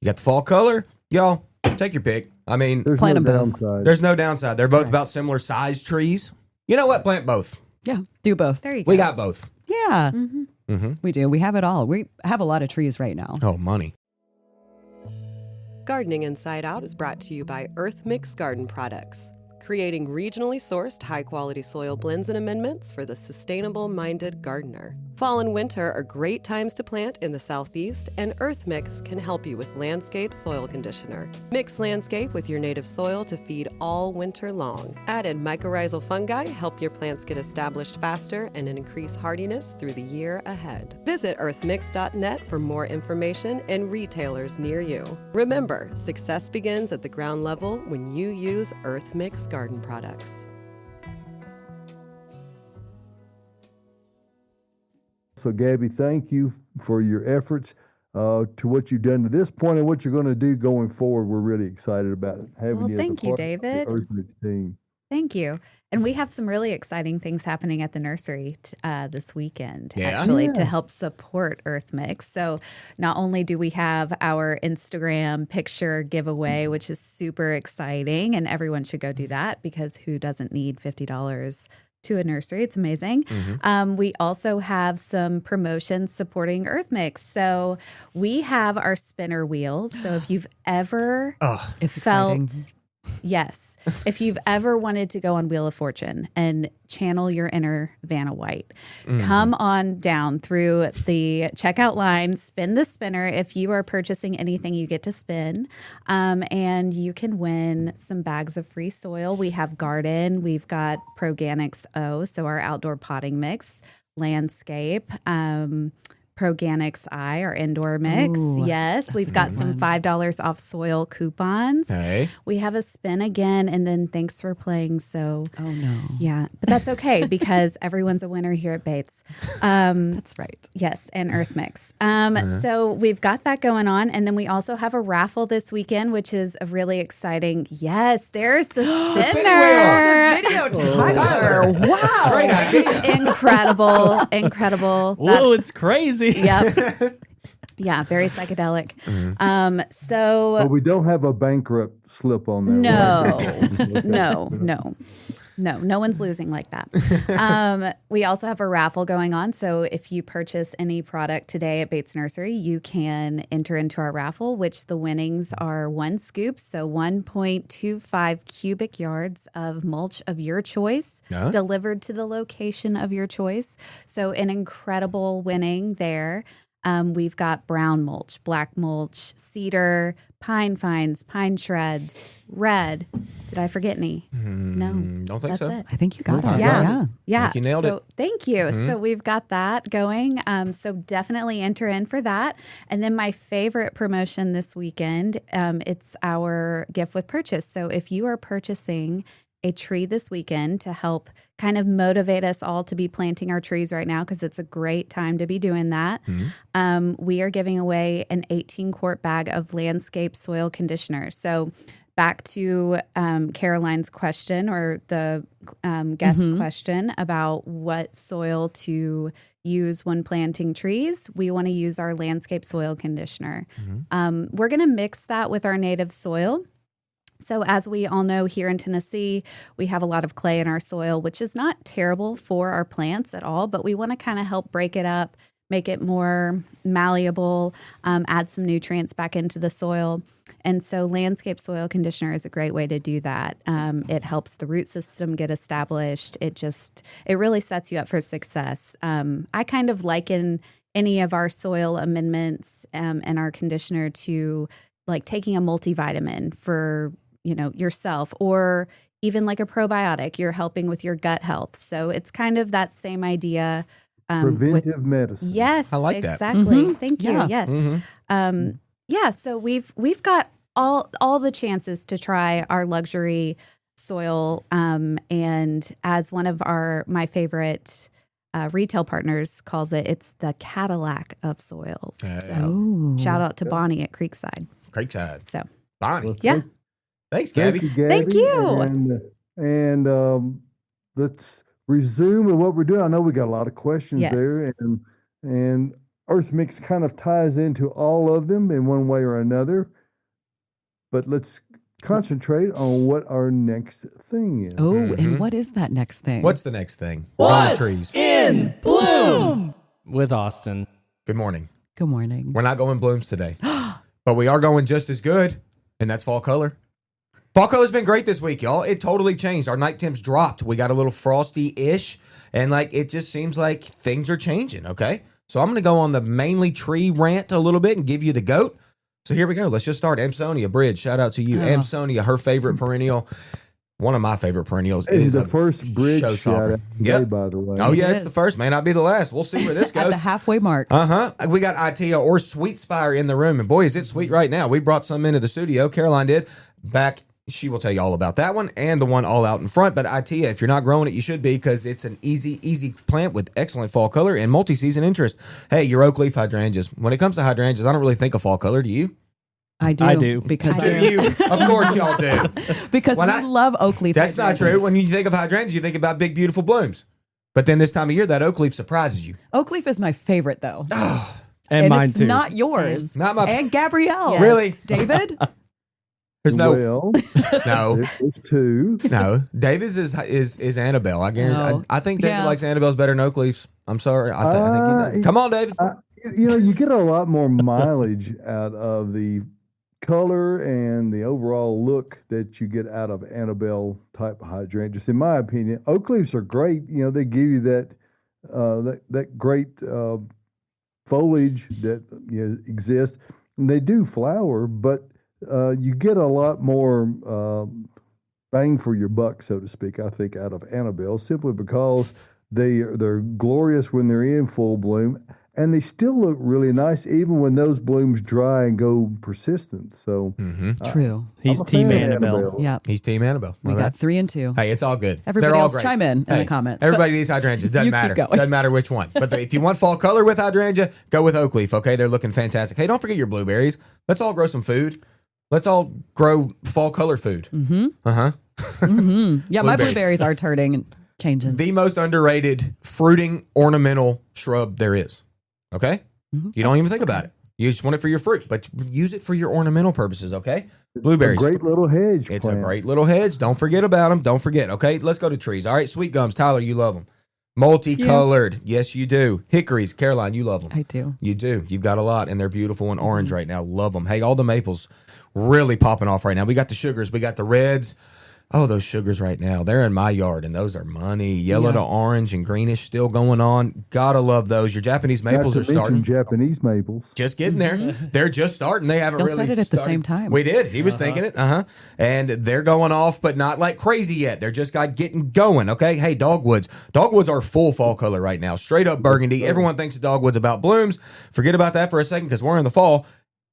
Speaker 2: you got the fall color. Y'all, take your pick. I mean,
Speaker 5: There's
Speaker 3: Plant
Speaker 5: no
Speaker 3: them both.
Speaker 5: downside.
Speaker 2: there's no downside. They're both about similar size trees. You know what? Plant both.
Speaker 3: Yeah. Do both.
Speaker 6: There you go.
Speaker 2: We got both.
Speaker 3: Yeah.
Speaker 2: Mm-hmm.
Speaker 3: We do. We have it all. We have a lot of trees right now.
Speaker 2: Oh, money.
Speaker 7: Gardening Inside Out is brought to you by Earth Mix Garden Products, creating regionally sourced high-quality soil blends and amendments for the sustainable-minded gardener. Fall and winter are great times to plant in the Southeast, and Earth Mix can help you with Landscape Soil Conditioner. Mix Landscape with your native soil to feed all winter long. Added mycorrhizal fungi help your plants get established faster and increase hardiness through the year ahead. Visit earthmix.net for more information and retailers near you. Remember, success begins at the ground level when you use Earth Mix Garden Products.
Speaker 5: So, Gabby, thank you for your efforts to what you've done to this point and what you're going to do going forward. We're really excited about it. Having
Speaker 6: Well,
Speaker 5: you as a
Speaker 6: thank you,
Speaker 5: part of the
Speaker 6: David.
Speaker 5: Earth Mix team.
Speaker 6: Thank you. And we have some really exciting things happening at the nursery this weekend,
Speaker 2: Yeah?
Speaker 6: actually, to help support Earth Mix. So not only do we have our Instagram picture giveaway, which is super exciting, and everyone should go do that because who doesn't need $50 to a nursery. It's amazing. We also have some promotions supporting Earth Mix. So we have our spinner wheels. So if you've ever
Speaker 3: It's
Speaker 6: felt
Speaker 3: exciting.
Speaker 6: Yes. If you've ever wanted to go on Wheel of Fortune and channel your inner Vanna White, come on down through the checkout line, spin the spinner. If you are purchasing anything, you get to spin. And you can win some bags of free soil. We have garden. We've got Proganics O, so our outdoor potting mix, landscape, Proganics I, our indoor mix.
Speaker 3: Ooh,
Speaker 6: Yes, we've got some $5 off soil coupons.
Speaker 2: Hey.
Speaker 6: We have a spin again, and then thanks for playing. So,
Speaker 3: Oh no.
Speaker 6: yeah, but that's okay because everyone's a winner here at Bates.
Speaker 3: That's right.
Speaker 6: Yes, and Earth Mix. So we've got that going on, and then we also have a raffle this weekend, which is a really exciting. Yes, there's the spinner.
Speaker 3: Video, Tyler. Wow.
Speaker 2: Great idea.
Speaker 6: Incredible.
Speaker 1: Whoa, it's crazy.
Speaker 6: Yep. Yeah, very psychedelic. So
Speaker 5: But we don't have a bankrupt slip on that.
Speaker 6: no one's losing like that. We also have a raffle going on. So if you purchase any product today at Bates Nursery, you can enter into our raffle, which the winnings are 1 scoop. So 1.25 cubic yards of mulch of your choice delivered to the location of your choice. So an incredible winning there. We've got brown mulch, black mulch, cedar, pine fines, pine shreds, red. Did I forget any? No.
Speaker 2: Don't think
Speaker 6: That's
Speaker 2: so.
Speaker 6: it.
Speaker 3: I think you got it.
Speaker 6: Yeah. Yeah.
Speaker 2: I think you nailed
Speaker 6: so
Speaker 2: it.
Speaker 6: Thank you. So we've got that going. So definitely enter in for that. And then my favorite promotion this weekend, it's our gift with purchase. So if you are purchasing a tree this weekend to help kind of motivate us all to be planting our trees right now, because it's a great time to be doing that. We are giving away an 18-quart bag of landscape soil conditioner. So back to Caroline's question, or the guest question about what soil to use when planting trees, we want to use our landscape soil conditioner. We're going to mix that with our native soil. So as we all know, here in Tennessee, we have a lot of clay in our soil, which is not terrible for our plants at all, but we want to kind of help break it up, make it more malleable, add some nutrients back into the soil. And so landscape soil conditioner is a great way to do that. It helps the root system get established. It really sets you up for success. I kind of liken any of our soil amendments and our conditioner to like taking a multivitamin for yourself, or even like a probiotic. You're helping with your gut health. So it's kind of that same idea.
Speaker 5: Preventive medicine.
Speaker 6: Yes,
Speaker 2: I like that.
Speaker 6: exactly. Thank you.
Speaker 3: Yeah.
Speaker 6: Yes. Yeah. So we've got all the chances to try our luxury soil. And as one of my favorite retail partners calls it, it's the Cadillac of soils. So shout out to Bonnie at Creekside.
Speaker 2: Creekside.
Speaker 6: So
Speaker 2: Bonnie.
Speaker 6: yeah.
Speaker 2: Thanks, Gabby.
Speaker 5: Thank you, Gabby.
Speaker 6: Thank you.
Speaker 5: And let's resume with what we're doing. I know we got a lot of questions
Speaker 6: Yes.
Speaker 5: there, and Earth Mix kind of ties into all of them in one way or another. But let's concentrate on what our next thing is.
Speaker 3: Oh, and what is that next thing?
Speaker 2: What's the next thing?
Speaker 1: What's
Speaker 2: Trees.
Speaker 1: in bloom? With Austin.
Speaker 2: Good morning.
Speaker 3: Good morning.
Speaker 2: We're not going blooms today, but we are going just as good, and that's fall color. Fall color's been great this week, y'all. It totally changed. Our night temps dropped. We got a little frosty-ish, and it just seems like things are changing, okay? So I'm going to go on the mainly tree rant a little bit and give you the GOAT. So here we go. Let's just start. Amsonia Bridge, shout out to you. Amsonia, her favorite perennial. One of my favorite perennials.
Speaker 5: It is the first bridge shout
Speaker 2: showstopper.
Speaker 5: out today,
Speaker 2: Yep.
Speaker 5: by the way.
Speaker 2: Oh, yeah,
Speaker 3: It
Speaker 2: it's
Speaker 3: is.
Speaker 2: the first. May not be the last. We'll see where this
Speaker 3: At
Speaker 2: goes.
Speaker 3: the halfway mark.
Speaker 2: We got Itea or Sweet Spire in the room. And boy, is it sweet right now. We brought some into the studio. Caroline did. Back, she will tell you all about that one and the one all out in front. But Itea, if you're not growing it, you should be, because it's an easy plant with excellent fall color and multi-season interest. Hey, your oak leaf hydrangeas. When it comes to hydrangeas, I don't really think of fall color. Do you?
Speaker 3: I do.
Speaker 1: I do.
Speaker 3: Because
Speaker 2: Do you? Of course y'all do.
Speaker 3: because
Speaker 2: When
Speaker 3: we love oak leaf.
Speaker 2: That's not true.
Speaker 3: hydrangeas.
Speaker 2: When you think of hydrangeas, you think about big, beautiful blooms. But then this time of year, that oak leaf surprises you.
Speaker 3: Oak leaf is my favorite, though.
Speaker 1: And mine
Speaker 3: it's
Speaker 1: too.
Speaker 3: not yours.
Speaker 2: Not my-
Speaker 3: And Gabrielle.
Speaker 6: Yes.
Speaker 2: Really?
Speaker 3: David?
Speaker 2: There's no,
Speaker 5: Well,
Speaker 2: no,
Speaker 5: there's two.
Speaker 2: no. David's is Annabelle. I guarantee.
Speaker 3: No.
Speaker 2: I think David
Speaker 3: Yeah.
Speaker 2: likes Annabelle's better than Oakleaf's. I'm sorry. I think you know. Come on, David.
Speaker 5: You get a lot more mileage out of the color and the overall look that you get out of Annabelle type hydrangeas. In my opinion, oak leaves are great. They give you that that great foliage that exists. And they do flower, but you get a lot more bang for your buck, so to speak, I think, out of Annabelle, simply because they're glorious when they're in full bloom, and they still look really nice even when those blooms dry and go persistent. So
Speaker 3: True.
Speaker 1: He's
Speaker 5: I'm a
Speaker 1: Team
Speaker 5: fan of
Speaker 1: Annabelle.
Speaker 3: Yeah.
Speaker 2: He's Team Annabelle.
Speaker 3: We
Speaker 2: All
Speaker 3: got
Speaker 2: right.
Speaker 3: 3 and 2.
Speaker 2: Hey, it's all good.
Speaker 3: Everybody
Speaker 2: They're all
Speaker 3: else
Speaker 2: great.
Speaker 3: chime in
Speaker 2: Hey,
Speaker 3: the comments.
Speaker 2: Everybody needs hydrangeas. Doesn't
Speaker 3: You keep
Speaker 2: matter.
Speaker 3: going.
Speaker 2: Doesn't matter which one. But if you want fall color with hydrangea, go with oak leaf. Okay, they're looking fantastic. Hey, don't forget your blueberries. Let's all grow some food. Let's all grow fall color food.
Speaker 3: Mm-hmm.
Speaker 2: Uh-huh.
Speaker 3: Yeah, my
Speaker 2: Blueberries.
Speaker 3: blueberries are turning and changing.
Speaker 2: The most underrated fruiting ornamental shrub there is. Okay? You don't even think about it. You just want it for your fruit, but use it for your ornamental purposes, okay? Blueberries.
Speaker 5: A great little hedge
Speaker 2: It's
Speaker 5: plant.
Speaker 2: a great little hedge. Don't forget about them. Don't forget, okay? Let's go to trees. All right, sweet gums. Tyler, you love them. Multicolored. Yes, you do. Hickories. Caroline, you love them.
Speaker 3: I do.
Speaker 2: You do. You've got a lot, and they're beautiful and orange right now. Love them. Hey, all the maples really popping off right now. We got the sugars. We got the reds. Oh, those sugars right now. They're in my yard, and those are money. Yellow to orange and greenish still going on. Gotta love those. Your Japanese maples
Speaker 5: Not
Speaker 2: are
Speaker 5: to mention
Speaker 2: starting.
Speaker 5: Japanese maples.
Speaker 2: Just getting there. They're just starting. They haven't
Speaker 3: Y'all
Speaker 2: really
Speaker 3: said it at the
Speaker 2: started.
Speaker 3: same time.
Speaker 2: We did. He was thinking it. And they're going off, but not like crazy yet. They're just getting going. Okay. Hey, dogwoods. Dogwoods are full fall color right now. Straight up burgundy. Everyone thinks the dogwoods about blooms. Forget about that for a second because we're in the fall.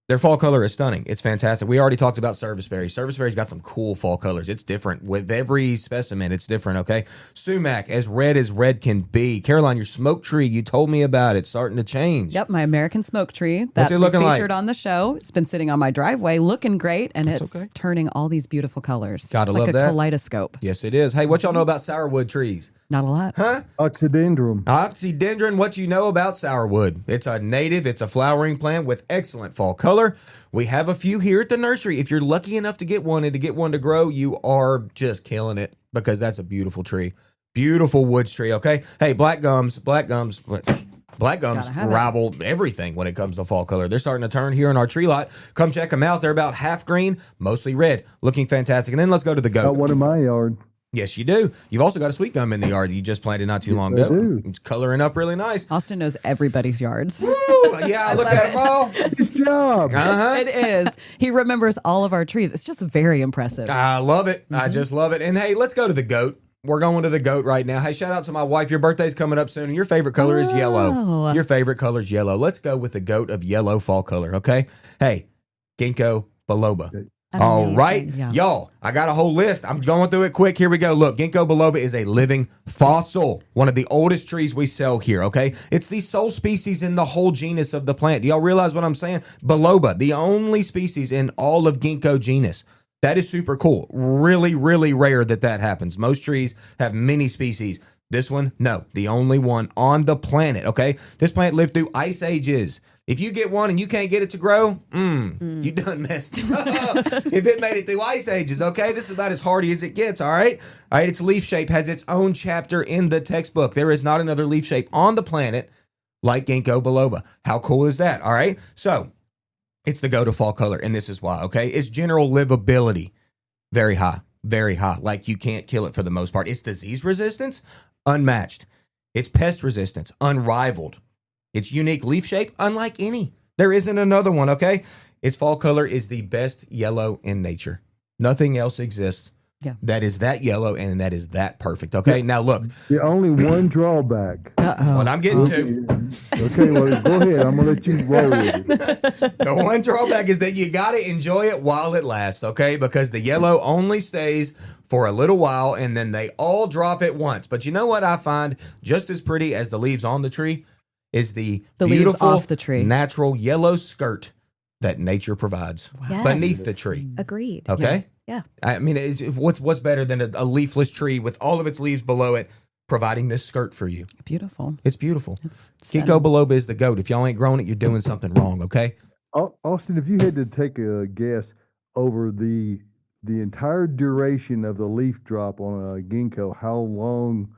Speaker 2: Their fall color is stunning. It's fantastic. We already talked about serviceberry. Serviceberry's got some cool fall colors. It's different. With every specimen, it's different, okay? Sumac, as red can be. Caroline, your smoke tree, you told me about it, starting to change.
Speaker 3: Yep, my American smoke tree
Speaker 2: What's
Speaker 3: that
Speaker 2: it
Speaker 3: we
Speaker 2: looking like?
Speaker 3: featured on the show. It's been sitting on my driveway, looking great, and it's
Speaker 2: okay.
Speaker 3: turning all these beautiful colors.
Speaker 2: Gotta
Speaker 3: it's
Speaker 2: love
Speaker 3: like a
Speaker 2: that.
Speaker 3: kaleidoscope.
Speaker 2: Yes, it is. Hey, what y'all know about sourwood trees?
Speaker 3: Not a lot.
Speaker 2: Huh?
Speaker 5: Oxydendrum.
Speaker 2: Oxydendron, what you know about sourwood. It's a native, it's a flowering plant with excellent fall color. We have a few here at the nursery. If you're lucky enough to get one and to get one to grow, you are just killing it because that's a beautiful tree. Beautiful woods tree, okay? Hey, black gums rival everything when it comes to fall color. They're starting to turn here in our tree lot. Come check them out. They're about half green, mostly red, looking fantastic. And then let's go to the goat.
Speaker 5: Got one in my yard.
Speaker 2: Yes, you do. You've also got a sweet gum in the yard that you just planted not too long
Speaker 5: I
Speaker 2: ago.
Speaker 5: do.
Speaker 2: It's coloring up really nice.
Speaker 3: Austin knows everybody's yards.
Speaker 2: Yeah, look at them all.
Speaker 5: Good job.
Speaker 3: It is. He remembers all of our trees. It's just very impressive.
Speaker 2: I love it. I just love it. And hey, let's go to the goat. We're going to the goat right now. Hey, shout out to my wife. Your birthday's coming up soon, and your favorite color is yellow. Your favorite color is yellow. Let's go with the goat of yellow fall color, okay? Hey, ginkgo biloba. All
Speaker 3: Amazing.
Speaker 2: right,
Speaker 3: Yeah.
Speaker 2: y'all, I got a whole list. I'm going through it quick. Here we go. Look, ginkgo biloba is a living fossil, one of the oldest trees we sell here, okay? It's the sole species in the whole genus of the plant. Do y'all realize what I'm saying? Biloba, the only species in all of ginkgo genus. That is super cool. Really, really rare that happens. Most trees have many species. This one, no, the only one on the planet, okay? This plant lived through ice ages. If you get one and you can't get it to grow, you done messed up. If it made it through ice ages, okay? This is about as hardy as it gets, all right? All right, its leaf shape has its own chapter in the textbook. There is not another leaf shape on the planet like ginkgo biloba. How cool is that, all right? So, it's the go-to fall color, and this is why, okay? Its general livability, very high, very high. Like, you can't kill it for the most part. Its disease resistance, unmatched. Its pest resistance, unrivaled. Its unique leaf shape, unlike any. There isn't another one, okay? Its fall color is the best yellow in nature. Nothing else exists that is that yellow and that is that perfect, okay? Now, look.
Speaker 5: The only one drawback.
Speaker 2: What I'm getting to.
Speaker 5: Okay, well, go ahead. I'm going to let you roll with it.
Speaker 2: The one drawback is that you got to enjoy it while it lasts, okay? Because the yellow only stays for a little while and then they all drop at once. But you know what I find just as pretty as the leaves on the tree? Is the
Speaker 3: leaves
Speaker 2: beautiful,
Speaker 3: off the tree.
Speaker 2: natural yellow skirt that nature provides beneath the tree.
Speaker 6: Agreed.
Speaker 2: Okay?
Speaker 6: Yeah.
Speaker 2: I mean, what's better than a leafless tree with all of its leaves below it providing this skirt for you?
Speaker 3: Beautiful.
Speaker 2: It's beautiful.
Speaker 3: It's
Speaker 2: Ginkgo biloba is the goat. If y'all ain't growing it, you're doing something wrong, okay?
Speaker 5: Austin, if you had to take a guess, over the entire duration of the leaf drop on a ginkgo, how long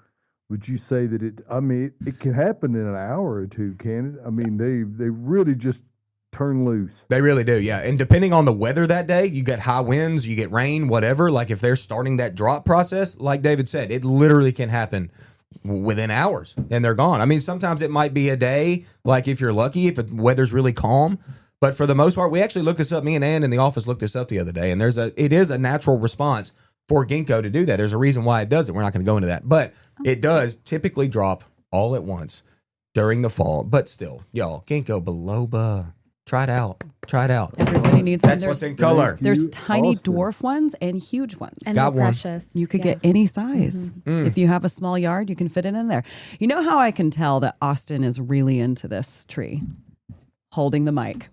Speaker 5: would you say that it? I mean, it can happen in an hour or two, can it? I mean, they really just turn loose.
Speaker 2: They really do, yeah. And depending on the weather that day, you get high winds, you get rain, whatever. Like if they're starting that drop process, like David said, it literally can happen within hours and they're gone. I mean, sometimes it might be a day, like if you're lucky, if the weather's really calm. But for the most part, we actually looked this up. Me and Ann in the office looked this up the other day, and it is a natural response for ginkgo to do that. There's a reason why it does it. We're not going to go into that, but it does typically drop all at once during the fall. But still, y'all, ginkgo biloba, try it out. Try it out.
Speaker 3: Everybody needs
Speaker 2: That's
Speaker 3: one.
Speaker 2: what's in color.
Speaker 3: There's tiny
Speaker 5: Austin.
Speaker 3: dwarf ones and huge ones.
Speaker 6: And
Speaker 2: Got
Speaker 6: they're
Speaker 2: one.
Speaker 6: precious.
Speaker 3: You could get any size. If you have a small yard, you can fit it in there. You know how I can tell that Austin is really into this tree? Holding the mic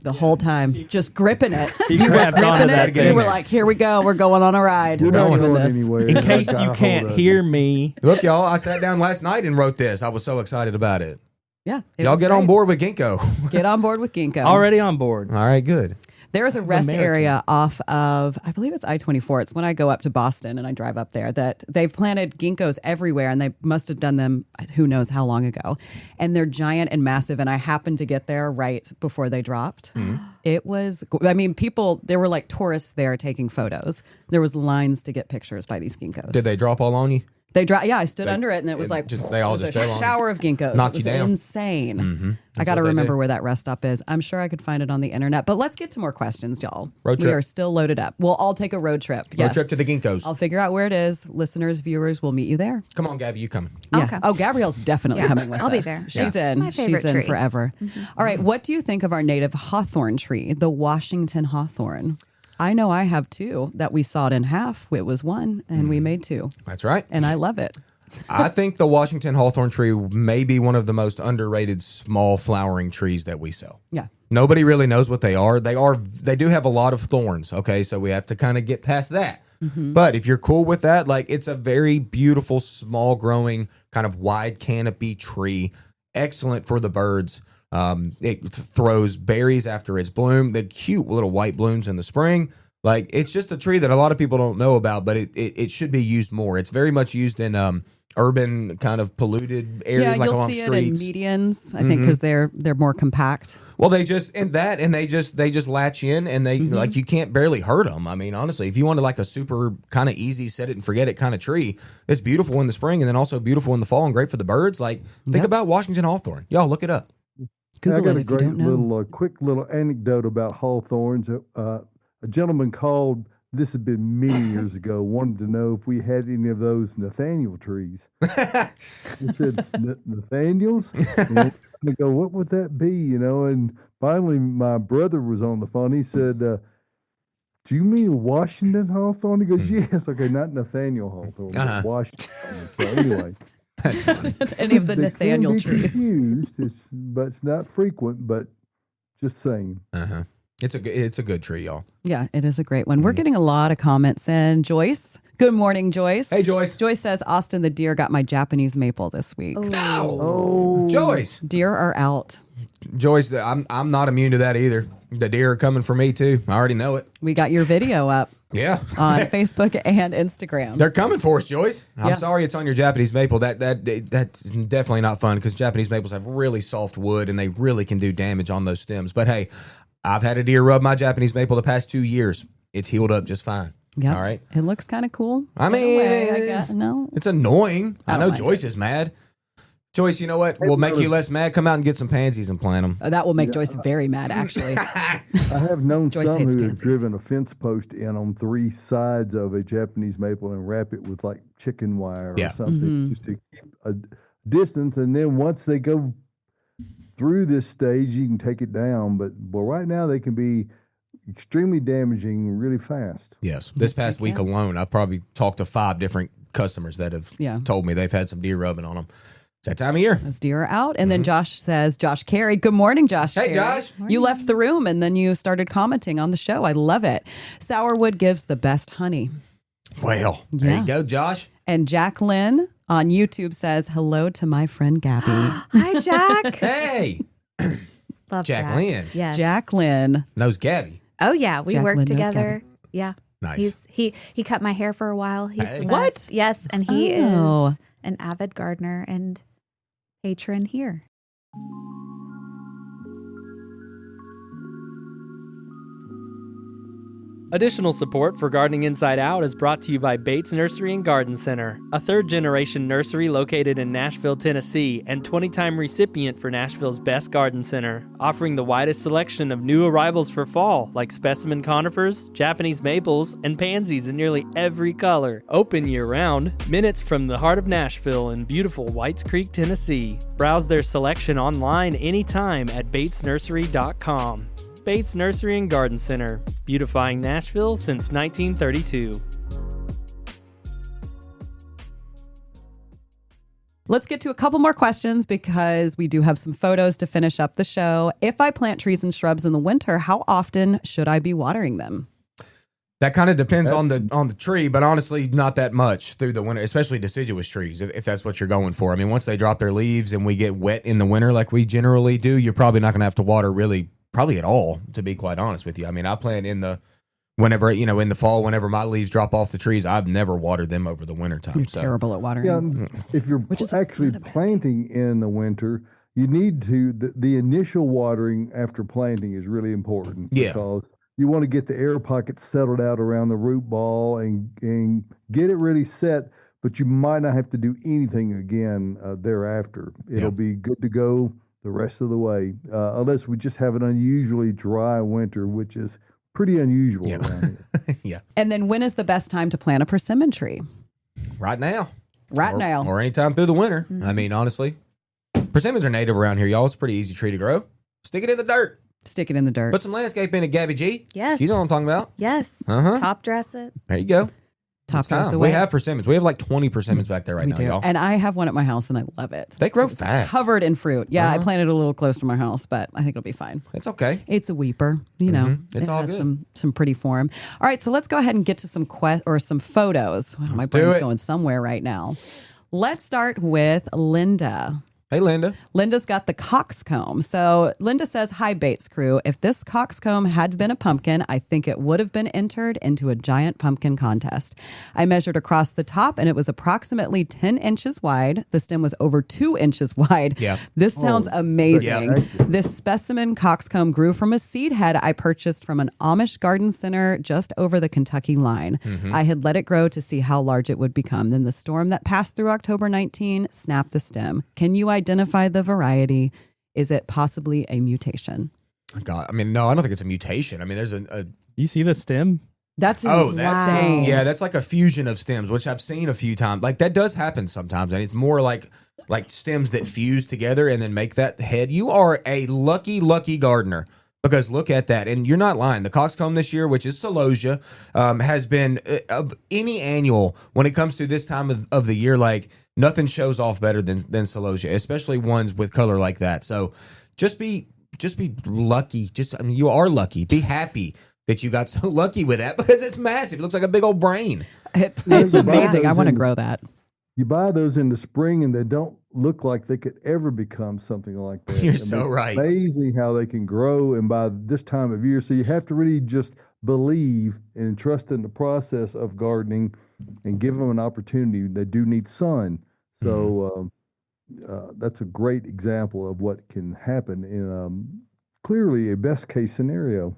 Speaker 3: the whole time, just gripping it.
Speaker 1: He
Speaker 3: You were
Speaker 1: grabbed onto
Speaker 3: gripping
Speaker 1: that
Speaker 3: it.
Speaker 1: thing.
Speaker 3: You were like, here we go. We're going on a ride.
Speaker 5: You're
Speaker 3: We're
Speaker 5: not
Speaker 3: doing
Speaker 5: going
Speaker 3: this.
Speaker 5: anywhere.
Speaker 1: In
Speaker 5: I
Speaker 1: case
Speaker 5: got
Speaker 1: you
Speaker 5: hold
Speaker 1: can't
Speaker 5: of
Speaker 1: hear me,
Speaker 2: Look, y'all, I sat down last night and wrote this. I was so excited about it.
Speaker 3: Yeah. it
Speaker 2: Y'all
Speaker 3: was
Speaker 2: get
Speaker 3: great.
Speaker 2: on board with ginkgo.
Speaker 3: Get on board with ginkgo.
Speaker 1: already on board.
Speaker 2: All right, good.
Speaker 3: There is a rest
Speaker 1: American.
Speaker 3: area off of, I believe it's I-24. It's when I go up to Boston and I drive up there that they've planted ginkgos everywhere, and they must have done them who knows how long ago. And they're giant and massive. And I happened to get there right before they dropped. It was, I mean, people, there were like tourists there taking photos. There was lines to get pictures by these ginkgos.
Speaker 2: Did they drop all on you?
Speaker 3: They dropped. Yeah, I stood under it, and it was like
Speaker 2: they all
Speaker 3: it was
Speaker 2: just
Speaker 3: a
Speaker 2: fell on you.
Speaker 3: shower of ginkgos.
Speaker 2: Knocked
Speaker 3: It was
Speaker 2: you down.
Speaker 3: insane. I got to
Speaker 2: what they
Speaker 3: remember
Speaker 2: do.
Speaker 3: where that rest stop is. I'm sure I could find it on the internet. But let's get to more questions, y'all.
Speaker 2: Road
Speaker 3: We
Speaker 2: trip.
Speaker 3: are still loaded up. We'll all take a road trip.
Speaker 2: Road
Speaker 3: Yes.
Speaker 2: trip to the ginkgos.
Speaker 3: I'll figure out where it is. Listeners, viewers, we'll meet you there.
Speaker 2: Come on, Gabby, you coming?
Speaker 3: Yeah.
Speaker 6: Okay.
Speaker 3: Oh, Gabrielle's definitely
Speaker 6: Yeah.
Speaker 3: coming with
Speaker 6: I'll be
Speaker 3: us.
Speaker 6: there.
Speaker 3: She's
Speaker 6: Yeah.
Speaker 3: in.
Speaker 6: My favorite
Speaker 3: She's in
Speaker 6: tree.
Speaker 3: forever. All right. What do you think of our native hawthorn tree, the Washington hawthorn? I know I have two that we sawed in half. It was one, and we made two,
Speaker 2: That's right.
Speaker 3: and I love it.
Speaker 2: I think the Washington hawthorn tree may be one of the most underrated small flowering trees that we sell.
Speaker 3: Yeah.
Speaker 2: Nobody really knows what they are. They do have a lot of thorns. Okay, so we have to kind of get past that. But if you're cool with that, like it's a very beautiful, small growing, kind of wide canopy tree. Excellent for the birds. It throws berries after its bloom. The cute little white blooms in the spring. Like it's just a tree that a lot of people don't know about, but it should be used more. It's very much used in urban kind of polluted areas,
Speaker 3: Yeah,
Speaker 2: like
Speaker 3: you'll
Speaker 2: along
Speaker 3: see
Speaker 2: streets.
Speaker 3: it in medians, I think, because they're more compact.
Speaker 2: Well, they just latch in, and they like you can't barely hurt them. I mean, honestly, if you wanted like a super kind of easy set it and forget it kind of tree, it's beautiful in the spring and then also beautiful in the fall and great for the birds. Like think about Washington hawthorn. Y'all look it up.
Speaker 5: I
Speaker 3: Google
Speaker 5: got
Speaker 3: it
Speaker 5: a
Speaker 3: if you
Speaker 5: great
Speaker 3: don't know.
Speaker 5: little, quick little anecdote about hawthorns. A gentleman called. This had been many years ago. Wanted to know if we had any of those Nathaniel trees. He said, Nathaniels? And I go, what would that be? You know, and finally my brother was on the phone. He said, do you mean Washington hawthorn? He goes, yes. Okay, not Nathaniel hawthorn, but Washington. So anyway.
Speaker 3: Any of the
Speaker 5: they
Speaker 3: Nathaniel
Speaker 5: can be
Speaker 3: trees.
Speaker 5: confused, but it's not frequent, but just saying.
Speaker 2: It's a good tree, y'all.
Speaker 3: Yeah, it is a great one. We're getting a lot of comments in. Joyce, good morning, Joyce.
Speaker 2: Hey, Joyce.
Speaker 3: Joyce says, Austin the deer got my Japanese maple this week.
Speaker 5: Oh,
Speaker 2: Joyce.
Speaker 3: Deer are out.
Speaker 2: Joyce, I'm not immune to that either. The deer are coming for me too. I already know it.
Speaker 3: We got your video up
Speaker 2: Yeah.
Speaker 3: on Facebook and Instagram.
Speaker 2: They're coming for us, Joyce. I'm
Speaker 3: Yeah.
Speaker 2: sorry it's on your Japanese maple. That's definitely not fun because Japanese maples have really soft wood and they really can do damage on those stems. But hey, I've had a deer rub my Japanese maple the past 2 years. It's healed up just fine.
Speaker 3: Yep.
Speaker 2: All right.
Speaker 3: It looks kind of cool.
Speaker 2: I
Speaker 3: In a
Speaker 2: mean,
Speaker 3: way, I guess. No.
Speaker 2: It's annoying. I
Speaker 3: don't
Speaker 2: know
Speaker 3: like
Speaker 2: Joyce is mad. Joyce, you know what? We'll make you less mad. Come out and get some pansies and plant them.
Speaker 3: That will make Joyce very mad, actually.
Speaker 5: I have known
Speaker 3: Joyce
Speaker 5: some
Speaker 3: hates
Speaker 5: who have
Speaker 3: pansies.
Speaker 5: driven a fence post in on 3 sides of a Japanese maple and wrap it with like chicken wire
Speaker 2: Yeah.
Speaker 5: or something just to keep a distance. And then once they go through this stage, you can take it down. But right now they can be extremely damaging really fast.
Speaker 2: Yes. This past week alone, I've probably talked to 5 different customers that have told me they've had some deer rubbing on them. It's that time of year.
Speaker 3: Those deer are out. And then Josh says, Josh Carey, good morning, Josh.
Speaker 2: Hey,
Speaker 3: Carey.
Speaker 2: Josh.
Speaker 3: You left the room and then you started commenting on the show. I love it. Sourwood gives the best honey.
Speaker 2: Well, there
Speaker 3: Yeah.
Speaker 2: you go, Josh.
Speaker 3: And Jacqueline on YouTube says, hello to my friend Gabby.
Speaker 6: Hi, Jack.
Speaker 2: Hey,
Speaker 6: Love
Speaker 2: Jacqueline.
Speaker 6: Jack. Yes.
Speaker 3: Jacqueline
Speaker 2: knows Gabby.
Speaker 6: Oh yeah, we
Speaker 3: Jacqueline
Speaker 6: worked
Speaker 3: knows
Speaker 6: together. Yeah.
Speaker 2: Nice.
Speaker 6: He cut my hair for a while. He's
Speaker 2: Hey.
Speaker 6: the
Speaker 3: What?
Speaker 6: best. Yes, and he
Speaker 3: Oh.
Speaker 6: is an avid gardener and patron here.
Speaker 1: Additional support for Gardening Inside Out is brought to you by Bates Nursery and Garden Center, a third-generation nursery located in Nashville, Tennessee, and 20-time recipient for Nashville's Best Garden Center, offering the widest selection of new arrivals for fall, like specimen conifers, Japanese maples, and pansies in nearly every color. Open year-round, minutes from the heart of Nashville in beautiful Whites Creek, Tennessee. Browse their selection online anytime at batesnursery.com. Bates Nursery and Garden Center, beautifying Nashville since 1932.
Speaker 3: Let's get to a couple more questions because we do have some photos to finish up the show. If I plant trees and shrubs in the winter, how often should I be watering them?
Speaker 2: That kind of depends on the tree, but honestly, not that much through the winter, especially deciduous trees, if that's what you're going for. I mean, once they drop their leaves and we get wet in the winter like we generally do, you're probably not going to have to water probably at all, to be quite honest with you. I mean, I plant in the fall, whenever my leaves drop off the trees, I've never watered them over the winter time.
Speaker 3: You're terrible at watering.
Speaker 5: Yeah, if you're actually planting in the winter, you need to, the initial watering after planting is really important.
Speaker 2: Yeah.
Speaker 5: Because you want to get the air pockets settled out around the root ball and get it really set, but you might not have to do anything again thereafter. It'll be good to go the rest of the way, unless we just have an unusually dry winter, which is pretty unusual around here.
Speaker 2: Yeah.
Speaker 3: And then when is the best time to plant a persimmon tree?
Speaker 2: Right now.
Speaker 3: Now.
Speaker 2: Or anytime through the winter. I mean, honestly, persimmons are native around here, y'all. It's a pretty easy tree to grow. Stick it in the dirt.
Speaker 3: Stick it in the dirt.
Speaker 2: Put some landscape in it, Gabby G.
Speaker 6: Yes.
Speaker 2: You know what I'm talking about?
Speaker 6: Yes.
Speaker 2: Uh-huh.
Speaker 6: Top dress it.
Speaker 2: There you go.
Speaker 3: Top
Speaker 2: It's
Speaker 3: dress
Speaker 2: time.
Speaker 3: away.
Speaker 2: We have persimmons. We have like 20 persimmons back there right
Speaker 3: We
Speaker 2: now,
Speaker 3: do.
Speaker 2: y'all.
Speaker 3: And I have one at my house and I love it.
Speaker 2: They grow fast.
Speaker 3: Covered in fruit. Yeah, I planted a little close to my house, but I think it'll be fine.
Speaker 2: It's okay.
Speaker 3: It's a weeper, you know.
Speaker 2: It's
Speaker 3: it
Speaker 2: all
Speaker 3: has
Speaker 2: good.
Speaker 3: some pretty form. All right, so let's go ahead and get to some some photos. Wow, my
Speaker 2: do
Speaker 3: brain's
Speaker 2: it.
Speaker 3: going somewhere right now. Let's start with Linda.
Speaker 2: Hey, Linda.
Speaker 3: Linda's got the coxcomb. So Linda says, "Hi, Bates crew. If this coxcomb had been a pumpkin, I think it would have been entered into a giant pumpkin contest. I measured across the top and it was approximately 10 inches wide. The stem was over 2 inches wide.
Speaker 2: Yeah.
Speaker 3: This sounds amazing.
Speaker 2: Yeah.
Speaker 3: This specimen coxcomb grew from a seed head I purchased from an Amish garden center just over the Kentucky line. I had let it grow to see how large it would become. Then the storm that passed through October 19 snapped the stem. Can you identify the variety? Is it possibly a mutation?"
Speaker 2: God, I mean, no, I don't think it's a mutation. I mean, there's
Speaker 1: You see the stem?
Speaker 3: That's
Speaker 2: Oh,
Speaker 3: insane.
Speaker 2: yeah, that's like a fusion of stems, which I've seen a few times. Like that does happen sometimes, and it's more like stems that fuse together and then make that head. You are a lucky gardener. Because look at that, and you're not lying. The coxcomb this year, which is celosia, has been of any annual when it comes to this time of the year. Like nothing shows off better than celosia, especially ones with color like that. So just be lucky. You are lucky. Be happy that you got so lucky with that because it's massive. It looks like a big old brain.
Speaker 3: It's amazing. I want to grow that.
Speaker 5: You buy those in the spring and they don't look like they could ever become something like that.
Speaker 2: You're
Speaker 5: I mean,
Speaker 2: so right.
Speaker 5: It's amazing how they can grow, and by this time of year, so you have to really just believe and trust in the process of gardening and give them an opportunity. They do need sun. So that's a great example of what can happen in clearly a best case scenario.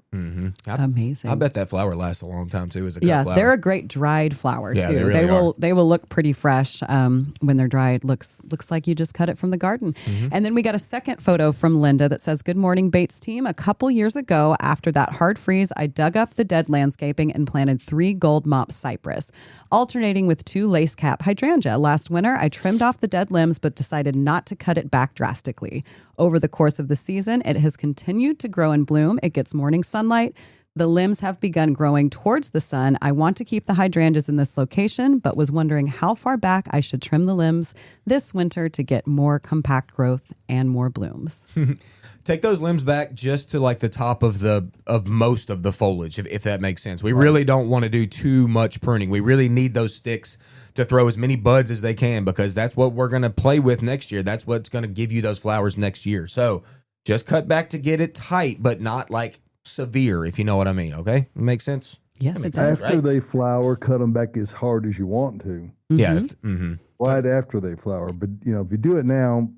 Speaker 3: Amazing.
Speaker 2: I bet that flower lasts a long time too as a cut flower.
Speaker 3: They're a great dried flower
Speaker 2: Yeah,
Speaker 3: too.
Speaker 2: they really are.
Speaker 3: They will look pretty fresh when they're dried. Looks like you just cut it from the garden. And then we got a second photo from Linda that says, "Good morning, Bates team. A couple years ago, after that hard freeze, I dug up the dead landscaping and planted 3 gold mop cypress, alternating with 2 lace cap hydrangea. Last winter, I trimmed off the dead limbs but decided not to cut it back drastically. Over the course of the season, it has continued to grow and bloom. It gets morning sunlight. The limbs have begun growing towards the sun. I want to keep the hydrangeas in this location, but was wondering how far back I should trim the limbs this winter to get more compact growth and more blooms."
Speaker 2: Take those limbs back just to like the top of most of the foliage, if that makes sense. We really don't want to do too much pruning. We really need those sticks to throw as many buds as they can because that's what we're going to play with next year. That's what's going to give you those flowers next year. So just cut back to get it tight, but not like severe, if you know what I mean. Okay, makes sense.
Speaker 3: Yes,
Speaker 2: That
Speaker 3: it
Speaker 2: makes
Speaker 3: does.
Speaker 2: sense,
Speaker 5: After
Speaker 2: right?
Speaker 5: they flower, cut them back as hard as you want to.
Speaker 2: Yeah.
Speaker 3: Mm-hmm.
Speaker 5: Right after they flower. But, if you do it now,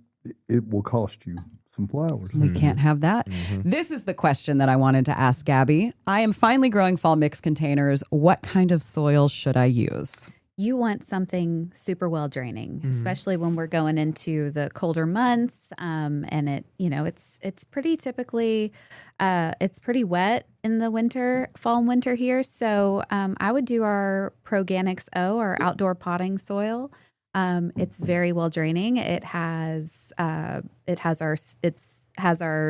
Speaker 5: it will cost you some flowers.
Speaker 3: We can't have that. This is the question that I wanted to ask Gabby. I am finally growing fall mix containers. What kind of soil should I use?
Speaker 6: You want something super well draining, especially when we're going into the colder months. And it's pretty typically, it's pretty wet in the fall and winter here. So I would do our Proganics O, our outdoor potting soil. It's very well draining. It has our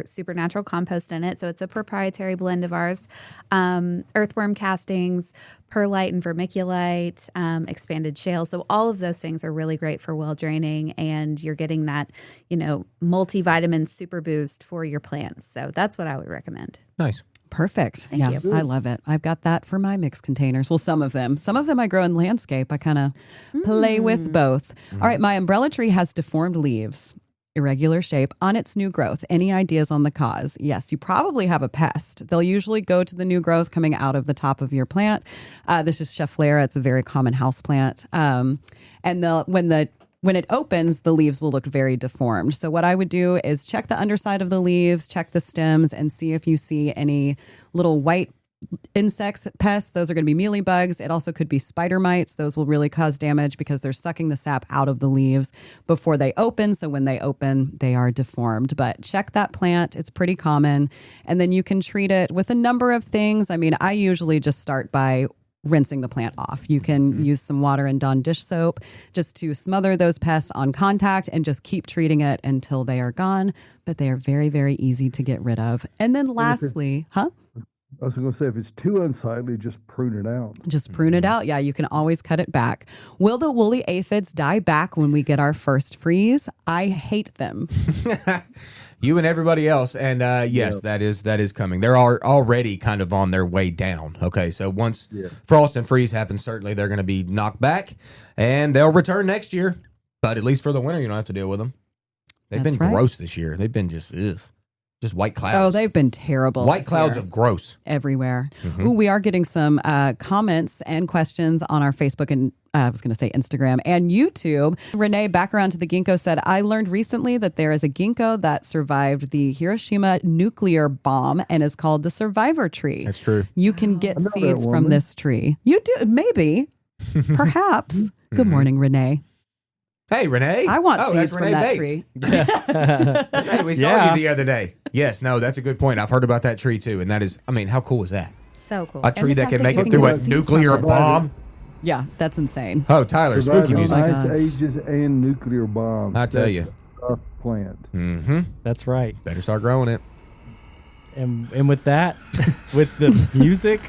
Speaker 6: supernatural compost in it, so it's a proprietary blend of ours. Earthworm castings, perlite and vermiculite, expanded shale. So all of those things are really great for well draining, and you're getting that multivitamin super boost for your plants. So that's what I would recommend.
Speaker 2: Nice.
Speaker 3: Perfect.
Speaker 6: Thank you.
Speaker 3: I love it. I've got that for my mixed containers. Well, some of them I grow in landscape. I kind of play with both. All right. My umbrella tree has deformed leaves, irregular shape on its new growth. Any ideas on the cause? Yes, you probably have a pest. They'll usually go to the new growth coming out of the top of your plant. This is Schefflera. It's a very common house plant. When it opens, the leaves will look very deformed. So what I would do is check the underside of the leaves, check the stems, and see if you see any little white insects, pests. Those are going to be mealybugs. It also could be spider mites. Those will really cause damage because they're sucking the sap out of the leaves before they open. So when they open, they are deformed. But check that plant. It's pretty common. And then you can treat it with a number of things. I mean, I usually just start by rinsing the plant off. You can use some water and Dawn dish soap just to smother those pests on contact and just keep treating it until they are gone. But they are very, very easy to get rid of. And then lastly,
Speaker 5: I was going to say, if it's too unsightly, just prune it out.
Speaker 3: just prune it out. Yeah, you can always cut it back. Will the woolly aphids die back when we get our first freeze? I hate them.
Speaker 2: You and everybody else, and yes, that is coming. They're already kind of on their way down. Okay, so once frost and freeze happens, certainly they're going to be knocked back, and they'll return next year. But at least for the winter, you don't have to deal with them. They've
Speaker 3: That's
Speaker 2: been
Speaker 3: right.
Speaker 2: gross this year. They've been just white clouds.
Speaker 3: Oh, they've been terrible.
Speaker 2: white
Speaker 3: this
Speaker 2: clouds
Speaker 3: year.
Speaker 2: of gross.
Speaker 3: Everywhere. Ooh, we are getting some comments and questions on our Facebook and I was going to say Instagram and YouTube. Renee, back around to the ginkgo, said, I learned recently that there is a ginkgo that survived the Hiroshima nuclear bomb and is called the survivor tree.
Speaker 2: That's true.
Speaker 3: You can get
Speaker 5: I know that
Speaker 3: seeds from
Speaker 5: woman.
Speaker 3: this tree. You do, maybe, perhaps. Good morning, Renee.
Speaker 2: Hey, Renee.
Speaker 3: I want
Speaker 2: that's
Speaker 3: seeds from
Speaker 2: Renee
Speaker 3: that
Speaker 2: Bates.
Speaker 3: tree.
Speaker 2: Hey, we saw
Speaker 1: Yeah.
Speaker 2: you the other day. Yes, no, that's a good point. I've heard about that tree too, and that is, I mean, how cool is that?
Speaker 6: So cool.
Speaker 2: A tree
Speaker 6: And the
Speaker 2: that
Speaker 6: fact
Speaker 2: can make
Speaker 6: you
Speaker 2: it
Speaker 6: can
Speaker 2: through
Speaker 6: get
Speaker 2: a
Speaker 6: a seed
Speaker 2: nuclear
Speaker 6: from it.
Speaker 2: bomb.
Speaker 3: Yeah, that's insane.
Speaker 2: Oh, Tyler, spooky
Speaker 5: Surviving
Speaker 2: music.
Speaker 3: my
Speaker 5: ice
Speaker 3: gosh.
Speaker 5: ages and nuclear bombs.
Speaker 2: I tell
Speaker 5: That's
Speaker 2: you.
Speaker 5: a tough plant.
Speaker 2: Mm-hmm.
Speaker 1: That's right.
Speaker 2: Better start growing it.
Speaker 1: And with that, with the music,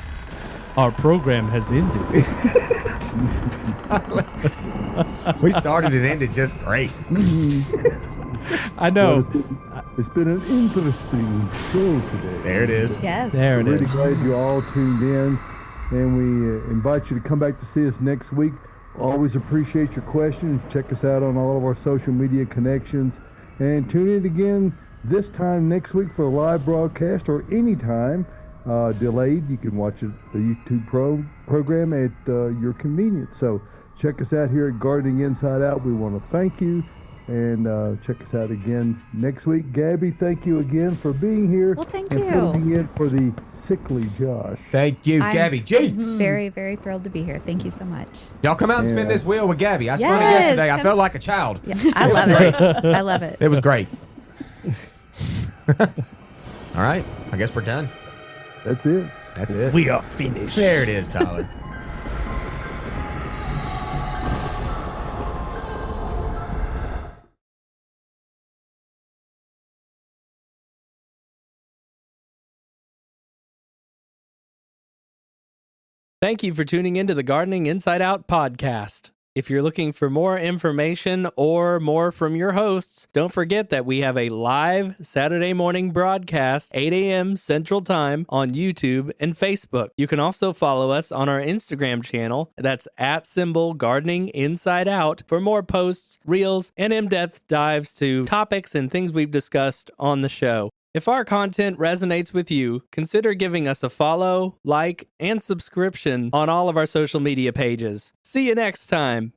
Speaker 1: our program has ended.
Speaker 2: We started and ended just great.
Speaker 1: I
Speaker 5: Well,
Speaker 1: know.
Speaker 5: it's been an interesting show today.
Speaker 2: There it is.
Speaker 6: Yes.
Speaker 1: There it
Speaker 5: Really
Speaker 1: is.
Speaker 5: glad you all tuned in, and we invite you to come back to see us next week. Always appreciate your questions. Check us out on all of our social media connections, and tune in again this time next week for a live broadcast or anytime delayed. You can watch it the YouTube program at your convenience. So check us out here at Gardening Inside Out. We want to thank you. And check us out again next week. Gabby, thank you again for being here.
Speaker 6: Well, thank
Speaker 5: and
Speaker 6: you.
Speaker 5: filling in for the sickly Josh.
Speaker 2: Thank you,
Speaker 6: I'm-
Speaker 2: Gabby G.
Speaker 6: Very, very thrilled to be here. Thank you so much.
Speaker 2: Y'all come out and spin
Speaker 5: Yeah.
Speaker 2: this wheel with Gabby. I spun it
Speaker 6: Yes,
Speaker 2: yesterday. I
Speaker 6: come-
Speaker 2: felt like a child.
Speaker 6: Yeah, I love it. I love it.
Speaker 2: It was great. All right. I guess we're done.
Speaker 5: That's it.
Speaker 2: That's it.
Speaker 1: We are finished.
Speaker 2: There it is, Tyler.
Speaker 1: Thank you for tuning into the Gardening Inside Out podcast. If you're looking for more information or more from your hosts, don't forget that we have a live Saturday morning broadcast, 8 a.m. Central Time on YouTube and Facebook. You can also follow us on our Instagram channel. That's @Gardening Inside Out for more posts, reels, and in-depth dives to topics and things we've discussed on the show. If our content resonates with you, consider giving us a follow, like, and subscription on all of our social media pages. See you next time.